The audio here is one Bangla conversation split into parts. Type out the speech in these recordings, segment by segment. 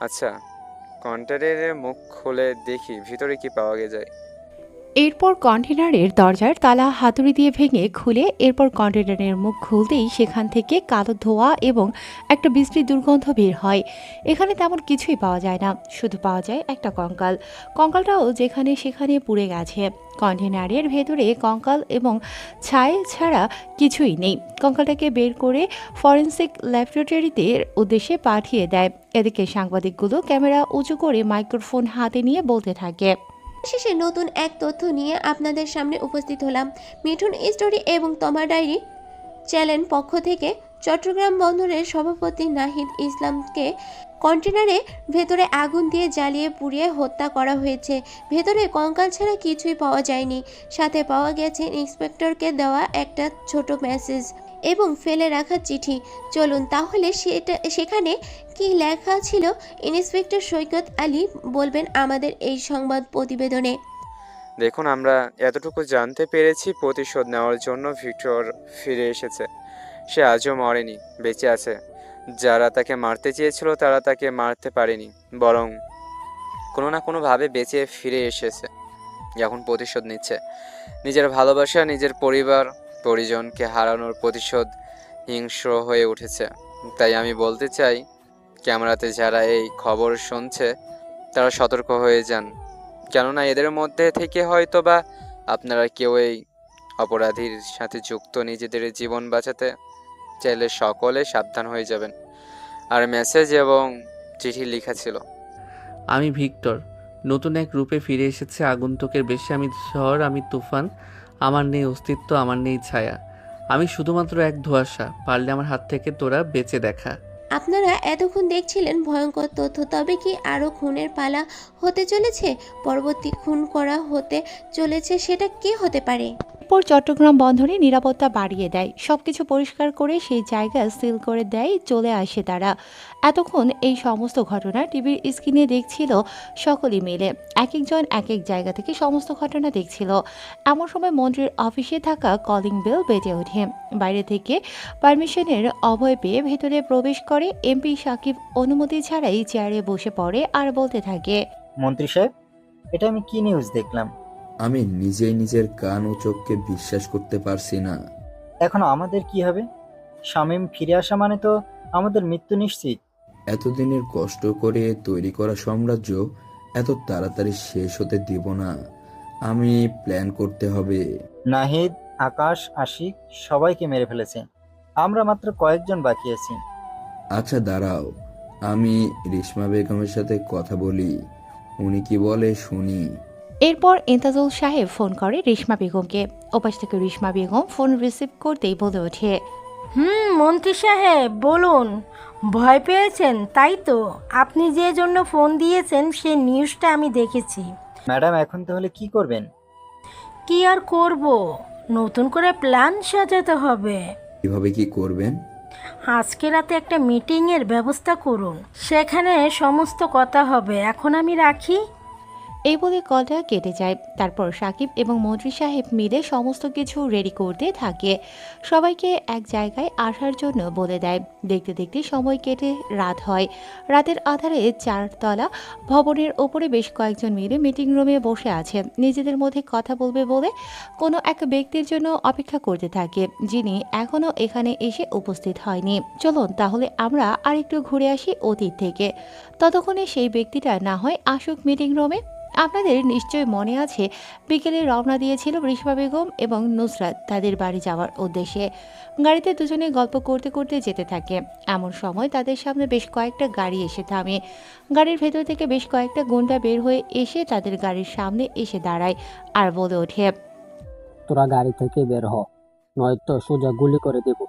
আচ্ছা, কন্টেনারের মুখ খুলে দেখি ভিতরে কি পাওয়া যায়। এরপর কন্টেনারের দরজার তালা হাতুড়ি দিয়ে ভেঙে খুলে এরপর কন্টেনারের মুখ খুলতেই সেখান থেকে কালো ধোঁয়া এবং একটা বিশ্রী দুর্গন্ধ বের হয়। এখানে তেমন কিছুই পাওয়া যায় না, শুধু পাওয়া যায় একটা কঙ্কাল। কঙ্কালটাও যেখানে সেখানে পুড়ে গেছে। কন্টেনারের ভেতরে কঙ্কাল এবং ছাই ছাড়া কিছুই নেই। কঙ্কালটাকে বের করে ফরেনসিক ল্যাবরেটরিতে উদ্দেশ্যে পাঠিয়ে দেয়। এদিকে সাংবাদিকগুলো ক্যামেরা উঁচু করে মাইক্রোফোন হাতে নিয়ে বলতে থাকে। শেষে নতুন এক তথ্য নিয়ে আপনাদের সামনে উপস্থিত হলাম। মিঠুন স্টোরি এবং তমা ডায়েরি চ্যানেল পক্ষ থেকে চট্টগ্রাম বন্দরের সভাপতি নাহিদ ইসলামকে কন্টেনারে ভেতরে আগুন দিয়ে জ্বালিয়ে পুড়িয়ে হত্যা করা হয়েছে। ভেতরে কঙ্কাল ছাড়া কিছুই পাওয়া যায়নি। সাথে পাওয়া গেছে ইন্সপেক্টরকে দেওয়া একটা ছোট মেসেজ এবং ফেলে রাখা চিঠি। চলুন তাহলে সেখানে কি লেখা ছিল ইন্সপেক্টর সৈকত আলী বলবেন আমাদের এই সংবাদ প্রতিবেদনে। দেখুন, আমরা এতটুকু জানতে পেরেছি প্রতিশোধ নেওয়ার জন্য ভিক্টর ফিরে এসেছে। সে আজও মরেনি, বেঁচে আছে। যারা তাকে মারতে চেয়েছিল তারা তাকে মারতে পারেনি, বরং কোনো না কোনোভাবে বেঁচে ফিরে এসেছে। এখন প্রতিশোধ নিচ্ছে। নিজের ভালোবাসা, নিজের পরিবার পরিজনকে হারানোর প্রতিশোধ হিংস্র হয়ে উঠেছে। তাই আমি বলতে চাই, ক্যামেরাতে যারা এই খবর শুনছে তারা সতর্ক হয়ে যান, কেননা এদের মধ্যে থেকে হয়তো বা আপনারা কেউ এই অপরাধীর সাথে যুক্ত। নিজেদের জীবন বাঁচাতে চাইলে সকলে সাবধান হয়ে যাবেন। আর মেসেজ এবং চিঠি লেখা ছিল। আমি ভিক্টর। নতুন এক রূপে ফিরে এসেছে আগন্তুকের বেশে। আমি ঝড়, আমি তুফান। আমার নেই অস্তিত্ব, আমার নেই ছায়া। আমি শুধুমাত্র এক ধোঁয়াশা। পারলে আমার হাত থেকে তোরা বেঁচে দেখা। আপনারা এতক্ষণ দেখছিলেন ভয়ঙ্কর তথ্য। তবে কি আরও খুনের পালা হতে চলেছে? পরবর্তী খুন করা হতে চলেছে, সেটা কে হতে পারে? এরপর চট্টগ্রাম বন্দরে নিরাপত্তা বাড়িয়ে দেয়, সবকিছু পরিষ্কার করে সেই জায়গা সিল করে দেয়। চলে আসে তারা। এতক্ষণ এই সমস্ত ঘটনা টিভির স্ক্রিনে দেখছিল সকলেই মিলে। এক একজন এক এক জায়গা থেকে সমস্ত ঘটনা দেখছিল। এমন সময় মন্ত্রীর অফিসে থাকা কলিং বেল বেজে ওঠে। বাইরে থেকে পারমিশনের অভয় পেয়ে ভেতরে প্রবেশ করে এমপি সাকিব অনুমতি ছাড়াই চেয়ারে বসে পড়ে আর বলতে থাকে। মন্ত্রী সাহেব, এটা আমি কি নিউজ দেখলাম? আমি নিজেই নিজের কান ও চোখকে বিশ্বাস করতে পারছি না। এখন আমাদের কি হবে? শামীম ফিরে আসা মানে তো আমাদের মৃত্যু নিশ্চিত। এতদিনের কষ্ট করে তৈরি করা সাম্রাজ্য এত তাড়াতাড়ি শেষ হতে দিব না। আমি প্ল্যান করতে হবে। নাহিদ, আকাশ, আশিক সবাইকে মেরে ফেলেছে। আমরা মাত্র কয়েকজন বাকি আছি। আচ্ছা দাঁড়াও, আমি রেশমা বেগমের সাথে কথা বলি। উনি কি বলে শুনি। এরপর এন্তাজুল সাহেব ফোন করে রেশমা বেগমকে। ওপাশ থেকে রেশমা বেগম ফোন রিসিভ করতেই বলে ওঠে। মন্ত্রী সাহেব বলুন। ভয় পেয়েছেন তাই তো? আপনি যে জন্য ফোন দিয়েছেন সেই নিউজটা আমি দেখেছি। ম্যাডাম, এখন তাহলে কি করবেন? কি আর করব, নতুন করে প্ল্যান সাজাতে হবে। কিভাবে কি করবেন? আজকে রাতে একটা মিটিংয়ের ব্যবস্থা করুন, সেখানে সমস্ত কথা হবে। এখন আমি রাখি। এই বলে কলটা কেটে যায়। তারপর সাকিব এবং মন্ত্রী সাহেব মিলে সমস্ত কিছু রেডি করতে থাকে। সবাইকে এক জায়গায় আসার জন্য বলে দেয়। দেখতে দেখতে সময় কেটে রাত হয়। রাতের আধারে 4 তলা ভবনের ওপরে বেশ কয়েকজন মিলে মিটিং রুমে বসে আছে। নিজেদের মধ্যে কথা বলবে বলে কোনো এক ব্যক্তির জন্য অপেক্ষা করতে থাকে, যিনি এখনো এখানে এসে উপস্থিত হয়নি। চলুন তাহলে আমরা আরেকটু ঘুরে আসি অতীত থেকে। ততক্ষণে সেই ব্যক্তিটা না হয় আসুক মিটিং রুমে। আপনাদের নিশ্চয় মনে আছে, বিকেলে রওনা দিয়েছিল রেশমা বেগম এবং নুসরাত তাদের বাড়ি যাওয়ার উদ্দেশ্যে। গাড়িতে দুজনে গল্প করতে করতে যেতে থাকে। এমন সময় তাদের সামনে বেশ কয়েকটা গাড়ি এসে থামে। গাড়ির ভেতর থেকে বেশ কয়েকটা গুন্ডা বের হয়ে এসে তাদের গাড়ির সামনে এসে দাঁড়ায় আর বলে ওঠে। তোরা গাড়ি থেকে বের হ, নয়তো সোজা গুলি করে দেব।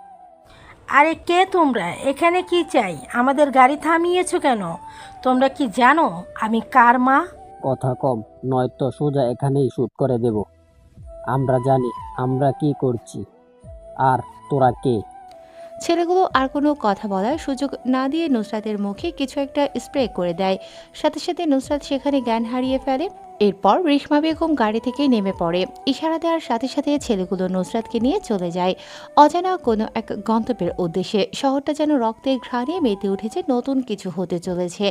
আরে কে তোমরা? এখানে কি চাই? আমাদের গাড়ি থামিয়েছো কেন? তোমরা কি জানো আমি কার মা? কথা কম, নয়তো সোজা এখানেই শুট করে দেব। আমরা জানি আমরা কি করছি। আর তোরা কে? ছেলেগুলো আর কোনো কথা বলার সুযোগ না দিয়ে নুসরাতের মুখে কিছু একটা স্প্রে করে দেয়। সাথে সাথে নুসরাত সেখানে জ্ঞান হারিয়ে ফেলে। এরপর রেশমা বেগম গাড়ি থেকে নেমে পড়ে। ইশারা দেওয়ার সাথে সাথে ছেলেগুলো নুসরাতকে নিয়ে চলে যায় অজানা কোনো এক গন্তব্যের উদ্দেশ্যে। শহরটা যেন রক্তের ঘ্রাণে মেতে উঠেছে, নতুন কিছু হতে চলেছে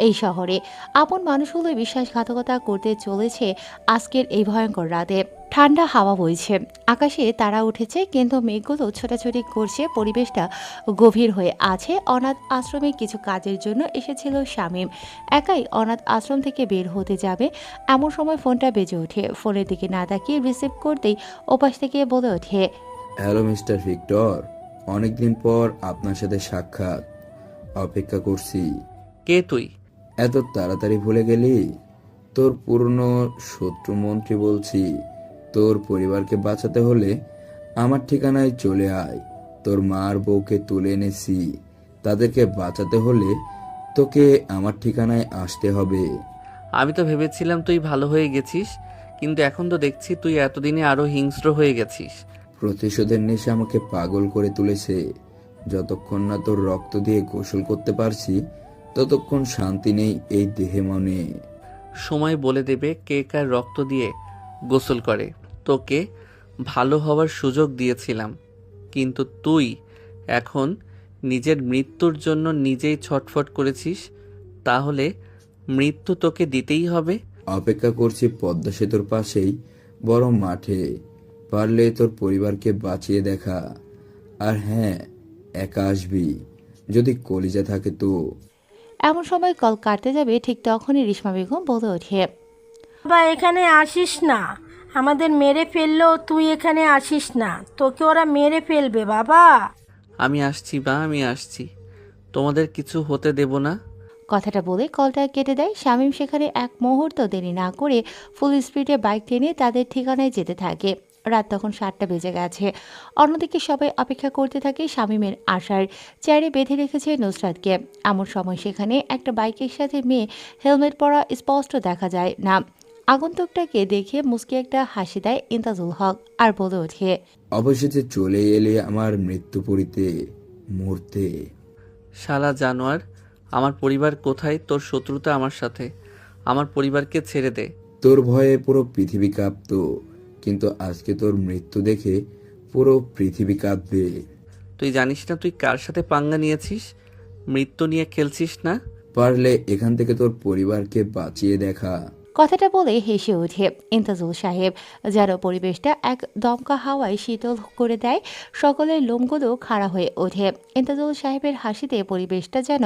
এই শহরে। আপন মানুষগুলো বিশ্বাসঘাতকতা করতে চলেছে আজকের এই ভয়ঙ্কর রাতে। ঠান্ডা হাওয়া বইছে, আকাশে তারা উঠেছে, কিন্তু মেঘগুলো ছোটাছুটি করছে। পরিবেশটা গভীর হয়ে আছে। অনাথ আশ্রমে কিছু কাজের জন্য এসেছিল শামীম। একাই অনাথ আশ্রম থেকে বের হতে যাবে এমন সময় ফোনটা বেজে ওঠে। ফোনের দিকে না তাকিয়ে রিসিভ করতেই ওপাশ থেকে বলে ওঠে, হ্যালো মিস্টার ভিক্টর, অনেকদিন পর আপনার সাথে সাক্ষাৎ। অপেক্ষা করছি। কে তুই? এত তাড়াতাড়ি ভুলে গেলি? তোর পুরনো শত্রু মন্ত্রী বলছি। তোর পরিবারকে বাঁচাতে হলে আমার ঠিকানায় চলে আয়। তোর মার বউকে তুলে এনেছি, তাদেরকে বাঁচাতে হলে তোকে আমার ঠিকানায় আসতে হবে। আমি তো ভেবেছিলাম তুই ভালো হয়ে গেছিস, কিন্তু এখন তো দেখছি তুই এতদিনে আরো হিংস্র হয়ে গেছিস। প্রতিশোধের নেশা আমাকে পাগল করে তুলেছে। যতক্ষণ না তোর রক্ত দিয়ে গোসল করতে পারছি, ততক্ষণ শান্তি নেই এই দেহে মনে। সময় বলে দেবে কে কার রক্ত দিয়ে গোসল করে। তোকে ভালো হওয়ার সুযোগ দিয়েছিলাম, কিন্তু তুই এখন নিজের মৃত্যুর জন্য নিজেই ছটফট করেছিস। তাহলে মৃত্যু তোকে দিতেই হবে। অপেক্ষা করছি পদ্মা সেতুর পাশেই বড় মাঠে। পারলে তোর পরিবারকে বাঁচিয়ে দেখা। আর হ্যাঁ, একা আসবি যদি কলিজা থাকে তো। এমন সময় কল কাটতে যাবে, ঠিক তখনই রেশমা বেগম বলে ওঠে, বাবা এখানে আসিস না, আমাদের মেরে ফেললেও তুই এখানে আসিস না, তোকে ওরা মেরে ফেলবে বাবা। আমি আসছি বা আমি আসছি, তোমাদের কিছু হতে দেব না। কথাটা বলে কলটা কেটে দেয়। শামীম সেখানে এক মুহূর্ত দেরি না করে ফুল স্পিডে বাইক টেনে তাদের ঠিকানায় যেতে থাকে। রাত তখন 7টা বেজে গেছে। অন্যদিকে সবাই অপেক্ষা করতে থাকে শামীমের আসার। চেয়ারে বেঁধে রেখেছে নুসরাতকে। এমন সময় সেখানে একটা বাইকের সাথে মেয়ে হেলমেট পরা স্পষ্ট দেখা যায় না। আগন্তুকটাকে দেখে মুচকি একটা হাসি দেয় ইন্তাজুল হক আর বলে ওঠে, অবশেষে চলে এলে আমার মৃত্যুপুরীতে মরতে। শালা জানোয়ার, আমার পরিবার কোথায়? তোর শত্রুতা আমার সাথে। আমার পরিবারকে ছেড়ে দে। তোর ভয়ে পুরো পৃথিবী কাঁপত, কিন্তু আজকে তোর মৃত্যু দেখে পুরো পৃথিবী কাঁপবে। তুই জানিস না তুই কার সাথে পাঙ্গা নিয়েছিস? মৃত্যু নিয়ে খেলছিস না। পারলে এখান থেকে তোর পরিবারকে বাঁচিয়ে দেখা। কথাটা বলে হেসে ওঠে ইন্তাজুল সাহেব। যেন পরিবেশটা এক দমকা হাওয়ায় শীতল করে দেয়। সকলের লোমগুলো খাড়া হয়ে ওঠে। ইন্তাজুল সাহেবের হাসিতে পরিবেশটা যেন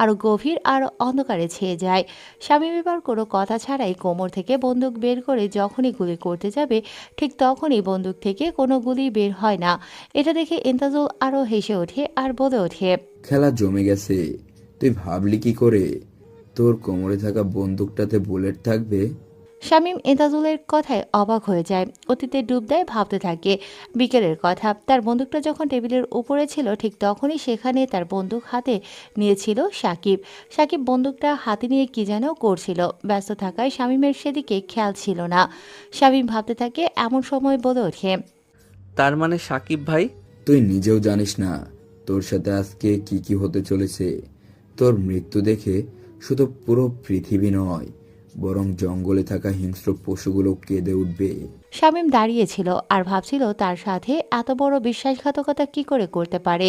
আরো গভীর আর অন্ধকারে ছেয়ে যায়। শামীম এবার কোনো কথা ছাড়াই কোমর থেকে বন্দুক বের করে যখনই গুলি করতে যাবে, ঠিক তখনই বন্দুক থেকে কোনো গুলি বের হয় না। এটা দেখে ইন্তাজুল আরো হেসে ওঠে আর বলে ওঠে, খেলা জমে গেছে। তুই ভাবলি কি করে তোর কোমরে থাকা বন্দুকটাতে বুলেট থাকবে? শামীম ইন্তাজুলের কথায় অবাক হয়ে যায়। অতীতে ডুব দেয়, ভাবতে থাকে বিকেলের কথা। তার বন্দুকটা যখন টেবিলের উপরে ছিল, ঠিক তখনই সেখানে তার বন্দুক হাতে নিয়েছিল সাকিব। সাকিব বন্দুকটা হাতে নিয়ে কি যেন করছিল। ব্যস্ত থাকায় শামীমের সেদিকে খেয়াল ছিল না। শামীম ভাবতে থাকে। এমন সময় বলে ওঠে, তার মানে সাকিব ভাই? তুই নিজেও জানিস না তোর সাথে আজকে কি কি হতে চলেছে। তোর মৃত্যু দেখে শুধু পুরো পৃথিবী নয়, বরং জঙ্গলে থাকা হিংস্র পশুগুলো কেঁদে উঠবে। শামীম দাঁড়িয়েছিল আর ভাবছিল তার সাথে এত বড় বিশ্বাসঘাতকতা কি করে করতে পারে।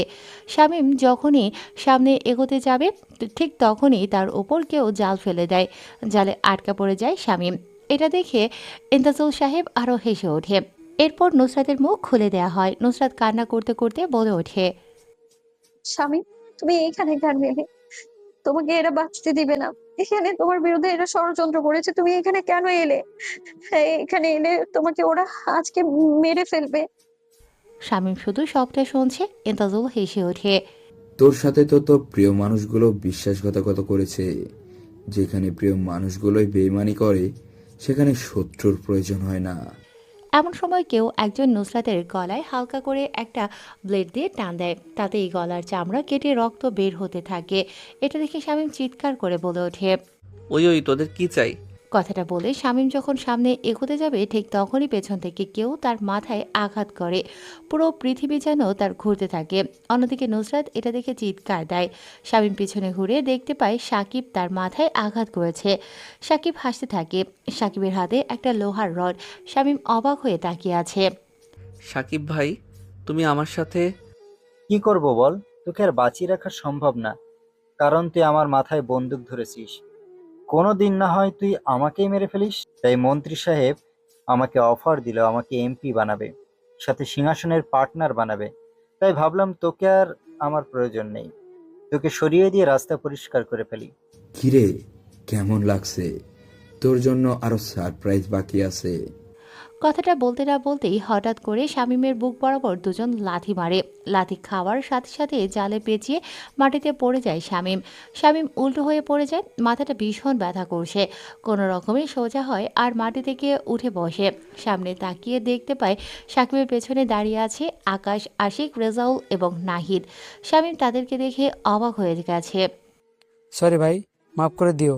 শামীম যখনই সামনে এগোতে যাবে, ঠিক তখনই তার ওপর কেউ জাল ফেলে দেয়। জালে আটকা পড়ে যায় শামীম। এটা দেখে ইন্তাজুল সাহেব আরও হেসে ওঠে। এরপর নুসরাতের মুখ খুলে দেয়া হয়। নুসরাত কান্না করতে করতে বলে ওঠে, স্বামী, তুমি এখানে কেন এলে? তোমাকে এরা বাঁচতে দিবে না। এখানে তোমার বিরুদ্ধে এরা ষড়যন্ত্র করেছে, তুমি এখানে কেন এলে? এখানে এলে তোমাকে ওরা আজকে মেরে ফেলবে। শামীম শুধু সবটা শুনছে। ইন্তাজুল হেসে ওঠে, তোর সাথে তো তোর প্রিয় মানুষগুলো বিশ্বাসঘাতকতা করেছে। যেখানে প্রিয় মানুষগুলোই বেইমানি করে, সেখানে শত্রুর প্রয়োজন হয় না। এমন সময় কেউ একজন নুসরাতের গলায় হালকা করে একটা ব্লেড দিয়ে টান দেয়। তাতেই গলার চামড়া কেটে রক্ত বের হতে থাকে। এটা দেখে শামীম চিৎকার করে বলে ওঠে, ওই ওই তোদের কি চাই? কথাটা বলে শামীম যখন সামনে এগোতে যাবে ঠিক তখনই পেছন থেকে কেউ তার মাথায় আঘাত করে। পুরো পৃথিবী যেন তার ঘুরতে থাকে। অন্যদিকে নুসরাত এটা দেখে চিৎকার দেয়। শামীম পিছনে ঘুরে দেখতে পায় সাকিব তার মাথায় আঘাত করেছে। সাকিব হাসতে থাকে। সাকিবের হাতে একটা লোহার রড। শামীম অবাক হয়ে তাকিয়ে আছে। সাকিব ভাই, তুমি আমার সাথে। কি করব বল, তোকে আর বাঁচিয়ে রাখা সম্ভব না, কারণ তুই আমার মাথায় বন্দুক ধরেছিস। কোনো দিন না হয় তুই আমাকেই মেরে ফেলিস। তাই মন্ত্রী সাহেব আমাকে অফার দিল, আমাকে এমপি বানাবে, সাথে সিংহাসনের পার্টনার বানাবে। তাই ভাবলাম তোকে আর আমার প্রয়োজন নেই, তোকে সরিয়ে দিয়ে রাস্তা পরিষ্কার করে ফেলি। কিরে, কেমন লাগছে? তোর জন্য আরো সারপ্রাইজ বাকি আছে। কথাটা বলতে না বলতেই হঠাৎ করে শামীমের বুক বরাবর দুজন লাথি মারে। লাথি খাওয়ার সাথে সাথে জালে পেঁচিয়ে মাটিতে পড়ে যায় শামীম। শামীম উল্টো হয়ে পড়ে যায়। মাথাটা ভীষণ ব্যথা করছে। কোনো রকমে সোজা হয় আর মাটি থেকে উঠে বসে। সামনে তাকিয়ে দেখতে পায় সাকিবের পেছনে দাঁড়িয়ে আছে আকাশ, আশিক, রেজাউল এবং নাহিদ। শামীম তাদেরকে দেখে অবাক হয়ে গেছে। সরি ভাই, মাফ করে দিও।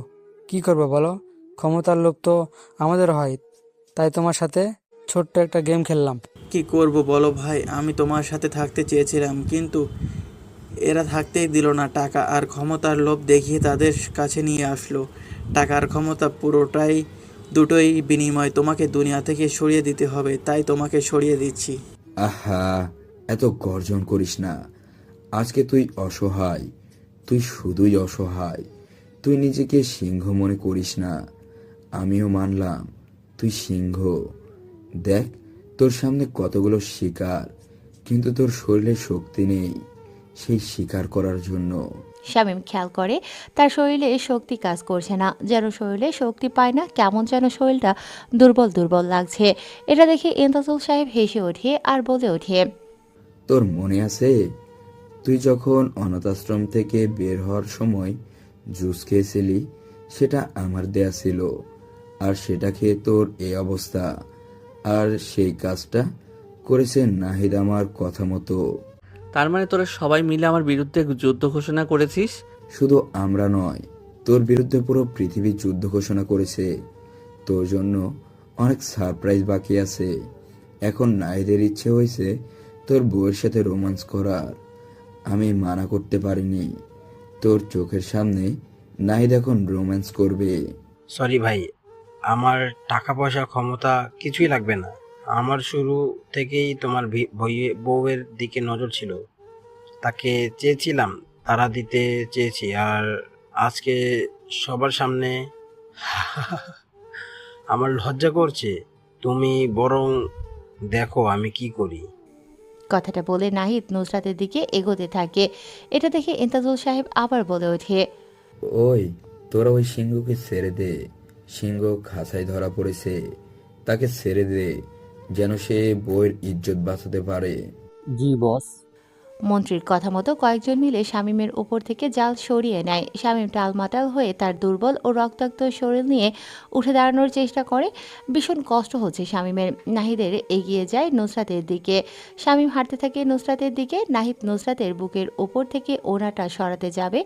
কি করবো বলো, ক্ষমতার লোভ তো আমাদের হয়, তাই তোমার সাথে ছোট্ট একটা গেম খেললাম। কি করব বলো ভাই, আমি তোমার সাথে থাকতে চেয়েছিলাম, কিন্তু এরা থাকতেই দিল না। টাকা আর ক্ষমতার লোভ দেখিয়ে তাদের কাছে নিয়ে আসলো। টাকা আর ক্ষমতা দুটোই বিনিময়। তোমাকে দুনিয়া থেকে সরিয়ে দিতে হবে, তাই তোমাকে সরিয়ে দিচ্ছি। আহা, এত গর্জন করিস না। আজকে তুই অসহায়, তুই শুধুই অসহায়। তুই নিজেকে সিংহ মনে করিস না। আমিও মানলাম তুই সিংহ। দেখ, তোর সামনে কতগুলো শিকার, কিন্তু তোর শরীরে শক্তি নেই সেই শিকার করার জন্য। শামীম খেয়াল করে তার শরীরে শক্তি কাজ করছে না, যেন শরীরে শক্তি পায় না, কেমন যেন শরীরটা দুর্বল দুর্বল লাগছে। এটা দেখে ইন্তাজুল সাহেব হেসে ওঠে আর বলে ওঠে, তোর মনে আছে তুই যখন অনাথ আশ্রম থেকে বের হওয়ার সময় জুস খেয়েছিলি? সেটা আমার দেয়া ছিল, আর সেটা খেয়ে তোর এই অবস্থা। আর সেই কাজটা করেছে নাহিদ আমার কথা মতো। তার মানে তোরা সবাই মিলে আমার বিরুদ্ধে যুদ্ধ ঘোষণা করেছিস? শুধু আমরা নয়, তোর বিরুদ্ধে পুরো পৃথিবী যুদ্ধ ঘোষণা করেছে। তোর জন্য অনেক সারপ্রাইজ বাকি আছে। এখন নাহিদের ইচ্ছে হয়েছে তোর বউয়ের সাথে রোমান্স করার। আমি মানা করতে পারিনি। তোর চোখের সামনে নাহিদ এখন রোম্যান্স করবে। সরি ভাই, আমার টাকা পয়সা ক্ষমতা কিছুই লাগবে না। আমার শুরু থেকেই তোমার বউয়ের দিকে নজর ছিল। তাকে চেয়েছিলাম, তারা দিতে চেয়েছি, আর আজকে সবার সামনে আমার লজ্জা করছে। তুমি বরং দেখো আমি কি করি। কথাটা বলে নাহিদ নুসরাতের দিকে এগোতে থাকে। এটা দেখে ইন্তাজুল সাহেব আবার বলে ওঠে, ওই, তোরা ওই সিংহকে ছেড়ে দে। সিংহ খাঁচায় ধরা পড়েছে, তাকে ছেড়ে দে, যেন সে বইয়ের ইজ্জত বাঁচাতে পারে। জি বস। মন্ত্রীর কথা মতো কয়েকজন মিলে শামীমের উপর থেকে জাল সরিয়ে নেয়। শামীম টালমাটাল হয়ে তার দুর্বল ও রক্তাক্ত শরীর নিয়ে উঠে দাঁড়ানোর চেষ্টা করে। ভীষণ কষ্ট হচ্ছে শামীমের। নাহিদের এগিয়ে যায় নুসরাতের দিকে। শামীম হাঁটতে থাকে নুসরাতের দিকে। নাহিদ নুসরাতের বুকের ওপর থেকে ওনাটা সরাতে যাবে।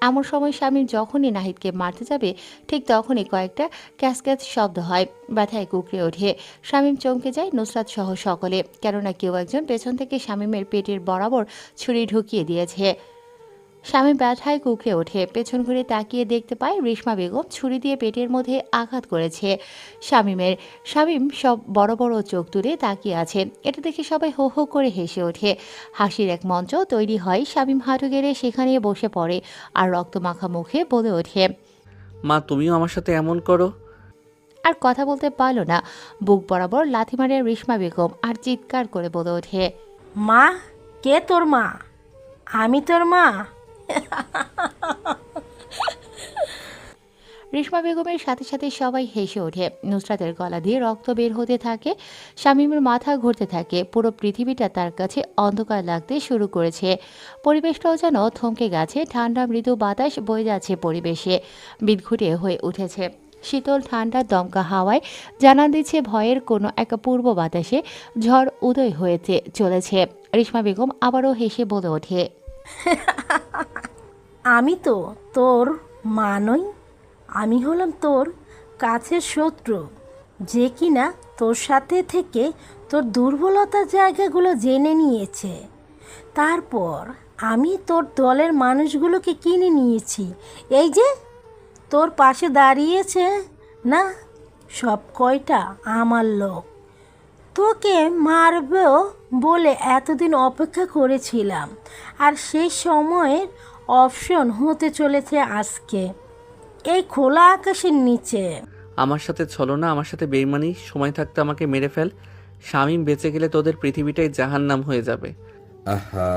এমন সময় শামীম যখনই নাহিদকে মারতে যাবে ঠিক তখনই কয়েকটা ক্যাসক্যাচ শব্দ হয়। ব্যথায় কুঁকড়ে ওঠে। শামীম চমকে যায়, নুসরাত সহ সকলে, কেননা কেউ একজন পেছন থেকে শামীমের পেটের বরাবর ছুরি ঢুকিয়ে দিয়েছে। শামীম ব্যথায় কুঁকড়ে ওঠে। পেছন ঘুরে তাকিয়ে দেখতে পায় রেশমা বেগম ছুরি দিয়ে পেটের মধ্যে আঘাত করেছে শামীমের। শামীম সব বড় বড় চোখ তুলে তাকিয়ে আছে। এটা দেখে সবাই হো হো করে হেসে ওঠে। হাসির এক মঞ্চ তৈরি হয়। শামীম হাঁটু গেড়ে সেখানে বসে পড়ে আর রক্তমাখা মুখে বলে ওঠে, মা, তুমিও আমার সাথে এমন করো? আর কথা বলতে পারল না। বুক বরাবর লাথি মারে রেশমা বেগম আর চিৎকার করে বলে ওঠে, মা? কে তোর মা? আমি তোর মা? রেশমা বেগমের সাথে সাথে সবাই হেসে ওঠে। নুসরাতের গলা দিয়ে রক্ত বের হতে থাকে। শামীমের মাথা ঘুরতে থাকে। পুরো পৃথিবীটা তার কাছে অন্ধকার লাগতে শুরু করেছে। পরিবেশটাও যেন থমকে গেছে। ঠান্ডা মৃদু বাতাস বয়ে যাচ্ছে পরিবেশে। বিদঘুটে হয়ে উঠেছে। শীতল ঠান্ডা দমকা হাওয়ায় জানান দিচ্ছে ভয়ের কোনো এক পূর্ব বাতাসে ঝড় উদয় হয়েছে চলেছে। রেশমা বেগম আবারও হেসে বলে ওঠে, আমি তো তোর মা নই, আমি হলাম তোর কাছের শত্রু, যে কিনা তোর সাথে থেকে তোর দুর্বলতার জায়গাগুলো জেনে নিয়েছে। তারপর আমি তোর দলের মানুষগুলোকে কিনে নিয়েছি। এই যে তোর পাশে দাঁড়িয়েছে না, সব কয়টা আমার লোক। তোকে মারবেও বলে এতদিন অপেক্ষা করেছিলাম, আর সেই সময়ের অপশন হতে চলেছে আজকে এই খোলা আকাশের নিচে। আমার সাথে ছলনা, আমার সাথে বেইমানি, সময় থাকতে আমাকে মেরে ফেল। শামীম বেঁচে গেলে তোদের পৃথিবীটাই জাহান্নাম হয়ে যাবে। আহা,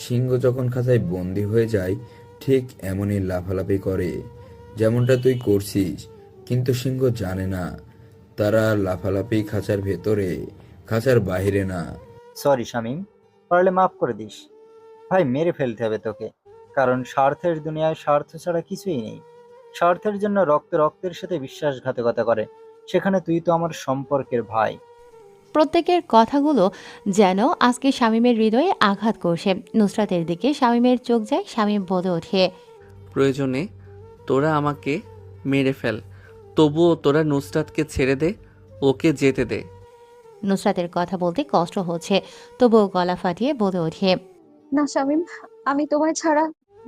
সিংহ যখন খাঁচায় বন্দি হয়ে যায় ঠিক এমনই লাফালাফি করে যেমনটা তুই করছিস, কিন্তু সিংহ জানে না তারা লাফালাফি খাঁচার ভেতরে, খাঁচার বাইরে না। সরি শামীম, পারলে মাফ করে দিস। ভাই মেরে ফেলতে হবে তোকে, কারণ স্বার্থের দুনিয়ায় স্বার্থ ছাড়া কিছুই নেই। স্বার্থের জন্য রক্তের সাথে বিশ্বাসঘাতকতা করে, সেখানে তুই তো আমার সম্পর্কের ভাই। প্রত্যেকের কথাগুলো যেন আজকে শামীমের হৃদয়ে আঘাত করছে। নুসরাতের দিকে শামীমের চোখ যায়। শামীম বলে ওঠে, প্রয়োজনে তোরা আমাকে মেরে ফেল, তবুও তোরা নুসরাতকে ছেড়ে দে, ওকে যেতে দে। নুসরাতের কথা বলতে কষ্ট হচ্ছে, তবুও গলা ফাটিয়ে বলে ওঠে, না শামীম, আমি তোমায় ছাড়া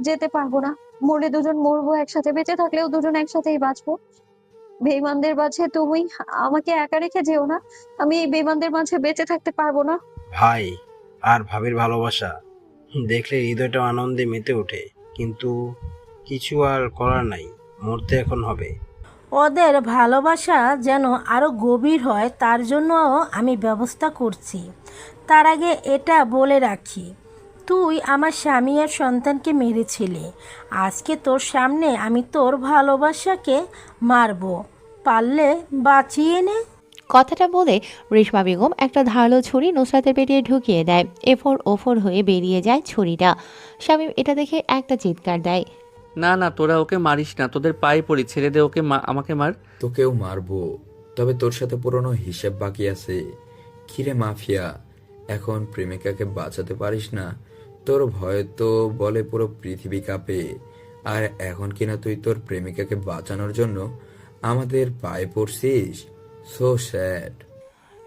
যেতে পারবো না। মরলে দুজন মরবো একসাথে, বেঁচে থাকলেও দুজন একসাথেই বাঁচবো। বেঈমানদের মাঝে তুমি আমাকে একা রেখে যেও না। আমি এই বেঈমানদের মাঝে বেঁচে থাকতে পারবো না। ভাই আর ভাবির ভালোবাসা দেখলে হৃদয়টা আনন্দে মেতে ওঠে, কিন্তু কিছু আর করার নাই, মরতে এখন হবে। ওদের ভালোবাসা যেন আরও গভীর হয় তার জন্য আমি ব্যবস্থা করছি। তার আগে এটা বলে রাখি, তুই আমার স্বামী আর সন্তানকে মেরেছিলি। আজকে তোর সামনে আমি তোর ভালোবাসাকে মারব, পারলে বাঁচিয়ে নে। কথাটা বলে রেশমা বেগম একটা ধারালো ছুরি নুসরাতের পেটে ঢুকিয়ে দেয়। এফোর ওফোর হয়ে বেরিয়ে যায় ছুরিটা। শামীম এটা দেখে একটা চিৎকার দেয়। না না, তোরা ওকে মারিস না, তোদের পায়ে পড়ি, ছেড়ে দে ওকে, আমাকে মার। তোকেও মারবো, তবে তোর সাথে পুরনো হিসেব বাকি আছে। কিরে মাফিয়া, এখন প্রেমিকাকে বাঁচাতে পারিস না? তোর ভয় তো বলে পুরো পৃথিবী কাঁপে, আর এখন কিনা তুই তোর প্রেমিকাকে বাঁচানোর জন্য আমাদের পায়ে পড়ছিস। So sad.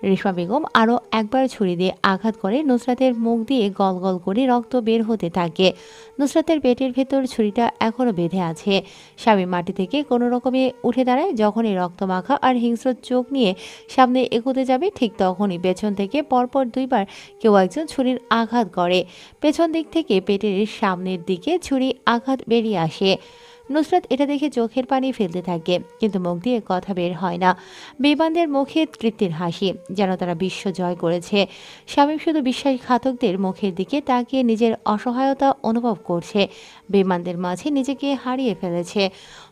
রেশমা বেগম আরও একবার ছুরি দিয়ে আঘাত করে। নুসরাতের মুখ দিয়ে গল গল করে রক্ত বের হতে থাকে। নুসরাতের পেটের ভেতর ছুরিটা এখনও বেঁধে আছে। স্বামী মাটি থেকে কোনো রকমে উঠে দাঁড়ায়। যখনই রক্তমাখা আর হিংস্র চোখ নিয়ে সামনে এগোতে যাবে, ঠিক তখনই পেছন থেকে পরপর দুইবার কেউ একজন ছুরির আঘাত করে। পেছন দিক থেকে পেটের সামনের দিকে ছুরি আঘাত বেরিয়ে আসে। নুসরাত এটা দেখে চোখের পানি ফেলতে থাকে, কিন্তু মুখ দিয়ে কথা বের হয় না। বেঈমানদের মুখে তৃপ্তির হাসি, যেন তারা বিশ্ব জয় করেছে। শামীম শুধু বিশ্বাসঘাতকদের মুখের দিকে তাকিয়ে নিজের অসহায়তা অনুভব করছে। বেঈমানদের মাঝে নিজেকে হারিয়ে ফেলেছে।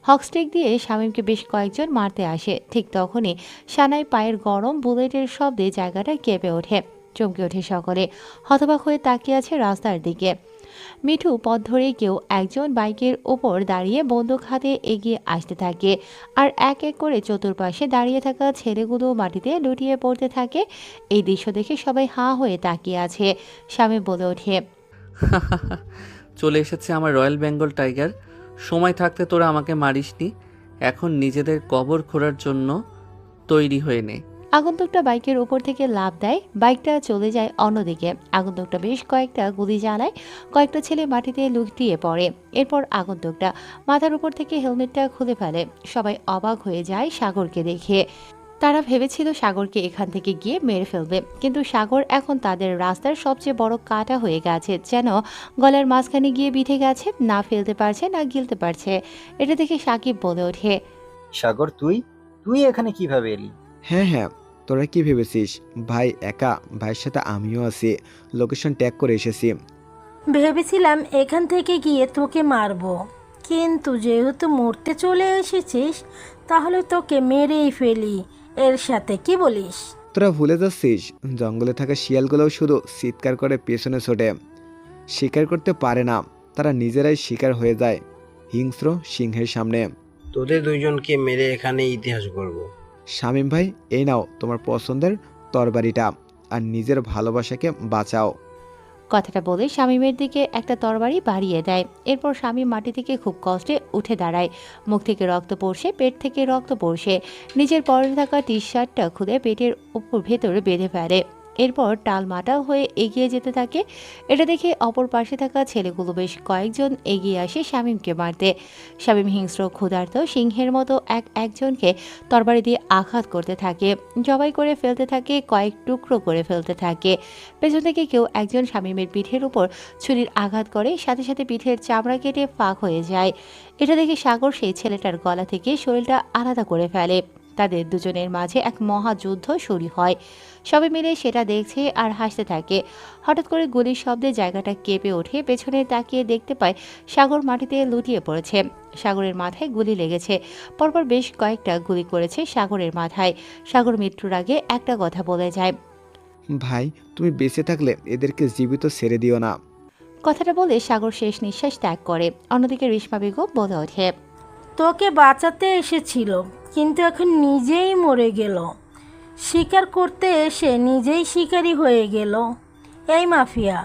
হকস্টিক দিয়ে শামীমকে বেশ কয়েকজন মারতে আসে। ঠিক তখনই সানাই পায়ের গরম বুলেটের শব্দে জায়গাটা কেঁপে ওঠে। চমকে ওঠে সকলে, হতবাক হয়ে তাকিয়ে আছে রাস্তার দিকে। মিঠু পথ ধরে কেউ একজন বাইকের ওপর দাঁড়িয়ে বন্দুক হাতে এগিয়ে আসতে থাকে, আর এক এক করে চতুর্পাশে দাঁড়িয়ে থাকা ছেলেগুলো মাটিতে লুটিয়ে পড়তে থাকে। এই দৃশ্য দেখে সবাই হাঁ হয়ে তাকিয়ে আছে। স্বামী বলে ওঠে, চলে এসেছে আমার রয়্যাল বেঙ্গল টাইগার। সময় থাকতে তোরা আমাকে মারিসনি, এখন নিজেদের কবর খোঁড়ার জন্য তৈরি হয়ে নে। আগন্তুকটা বাইকের উপর থেকে লাফ দেয়। বাইকটা চলে যায় অন্যদিকে। আগন্তুকটা বেশ কয়েকটা গুলি চালায়। কয়েকটা ছেলে মাটিতে লুটিয়ে পড়ে। এরপর আগন্তুকটা মাথার উপর থেকে হেলমেটটা খুলে ফেলে। সবাই অবাক হয়ে যায় সাগরকে দেখে। তারা ভেবেছিল সাগরকে এখান থেকে গিয়ে মেরে ফেলবে, কিন্তু সাগর এখন তাদের রাস্তার সবচেয়ে বড় কাঁটা হয়ে গেছে, যেন গলার মাঝখানে গিয়ে বিঁধে গেছে। না ফেলতে পারছে না গিলতে পারছে। এটা দেখে সাকিব বলে ওঠে, সাগর, তুই তুই এখানে কিভাবে এলি? হ্যাঁ হ্যাঁ, তোরা কি ভেবেছিস ভাই একা? ভাইয়ের সাথে আমিও আছি, লোকেশন ট্যাগ করে এসেছি। ভেবেছিলাম এখান থেকে গিয়ে তোকে মারবো, কিন্তু যেহেতু মরতে চলে এসেছিস, তাহলে তোকে মেরেই ফেলি এর সাথে, কি বলিস? তোরা ভুলে যাচ্ছিস, জঙ্গলে থাকা শিয়ালগুলোও শুধু চিৎকার করে পেছনে ছোটে, শিকার করতে পারে না। তারা নিজেরাই শিকার হয়ে যায় হিংস্র সিংহের সামনে। তোদের দুইজনকে মেরে এখানে ইতিহাস গড়ব। শামীম ভাই, এই নাও তোমার পছন্দের তরবারিটা, আর নিজের ভালোবাসাকে বাঁচাও। কথাটা বলে শামীমের দিকে একটা তরবারি বাড়িয়ে দেয়। এরপর শামীম মাটি থেকে খুব কষ্টে উঠে দাঁড়ায়। মুখ থেকে রক্ত পড়ছে, পেট থেকে রক্ত পড়ছে। নিজের পরনে থাকা টি শার্টটা খুলে পেটের উপর ভেতরে বেঁধে ফেলে। এরপর টালমাটাল হয়ে এগিয়ে যেতে থাকে। এটা দেখে অপর পাশে থাকা ছেলেগুলো বেশ কয়েকজন এগিয়ে আসে শামীমকে মারতে। শামীম হিংস্র ক্ষুধার্ত সিংহের মতো একজনকে তরবারি দিয়ে আঘাত করতে থাকে, জবাই করে ফেলতে থাকে, কয়েক টুকরো করে ফেলতে থাকে। পেছন থেকে কেউ একজন শামীমের পিঠের উপর ছুরির আঘাত করে, সাথে সাথে পিঠের চামড়া কেটে ফাঁক হয়ে যায়। এটা দেখে সাগর সেই ছেলেটার গলা থেকে শরীরটা আলাদা করে ফেলে। তাদের দুজনের মাঝে এক মহাযুদ্ধ শুরু হয়। সবাই মিলে সেটা দেখছে আর হাসতে থাকে। হঠাৎ করে গুলির শব্দে জায়গাটা কেঁপে ওঠে। পেছনে তাকিয়ে দেখতে পায় সাগর মাটিতে লুটিয়ে পড়েছে। সাগরের মাথায় গুলি লেগেছে। পরপর বেশ কয়েকটা গুলি করেছে সাগরের মাথায়। সাগর মৃত্যুর আগে একটা কথা বলে যায়, ভাই তুমি বেঁচে থাকলে এদেরকে জীবিত ছেড়ে দিও না। কথাটা বলে সাগর শেষ নিঃশ্বাস ত্যাগ করে। অন্যদিকে রেশমা বেগম বলে ওঠে, তোকে বাঁচাতে এসেছিল, কিন্তু এখন নিজেই মরে গেল। শিকার করতে এসে নিজেই শিকারী হয়ে গেল। এই মাফিয়া,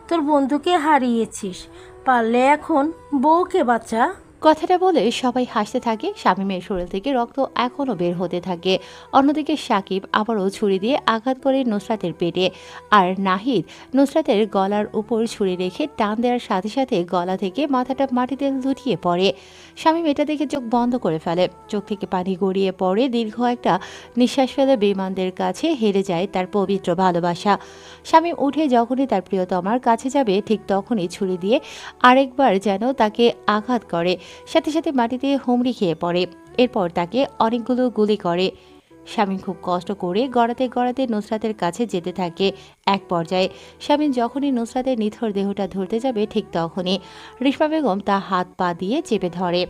তোর বন্ধুকে হারিয়েছিস, পারলে এখন বউকে বাঁচা। কথাটা বলে সবাই হাসতে থাকে। শামীমের শরীর থেকে রক্ত এখনও বের হতে থাকে। অন্যদিকে সাকিব আবারও ছুরি দিয়ে আঘাত করে নুসরাতের পেটে, আর নাহিদ নুসরাতের গলার উপর ছুরি রেখে টান দেওয়ার সাথে সাথে গলা থেকে মাথাটা মাটিতে লুটিয়ে পড়ে। শামীম এটা দেখে চোখ বন্ধ করে ফেলে। চোখ থেকে পানি গড়িয়ে পড়ে। দীর্ঘ একটা নিঃশ্বাস ফেলে বেঈমানদের কাছে হেরে যায় তার পবিত্র ভালোবাসা। শামীম উঠে যখনই তার প্রিয়তমার কাছে যাবে, ঠিক তখনই ছুরি দিয়ে আরেকবার যেন তাকে আঘাত করে, সাথে সাথে মাটিতে হুমড়ি খেয়ে পড়ে। এরপর তাকে অনেকগুলো গুলি করে। শামীম খুব কষ্ট করে গড়াতে গড়াতে নুসরাতের কাছে যেতে থাকে। এক পর্যায়ে শামীম যখনই নুসরাতের নিথর দেহটা ধরতে যাবে, ঠিক তখনই রেশমা বেগম তা হাত পা দিয়ে চেপে ধরে।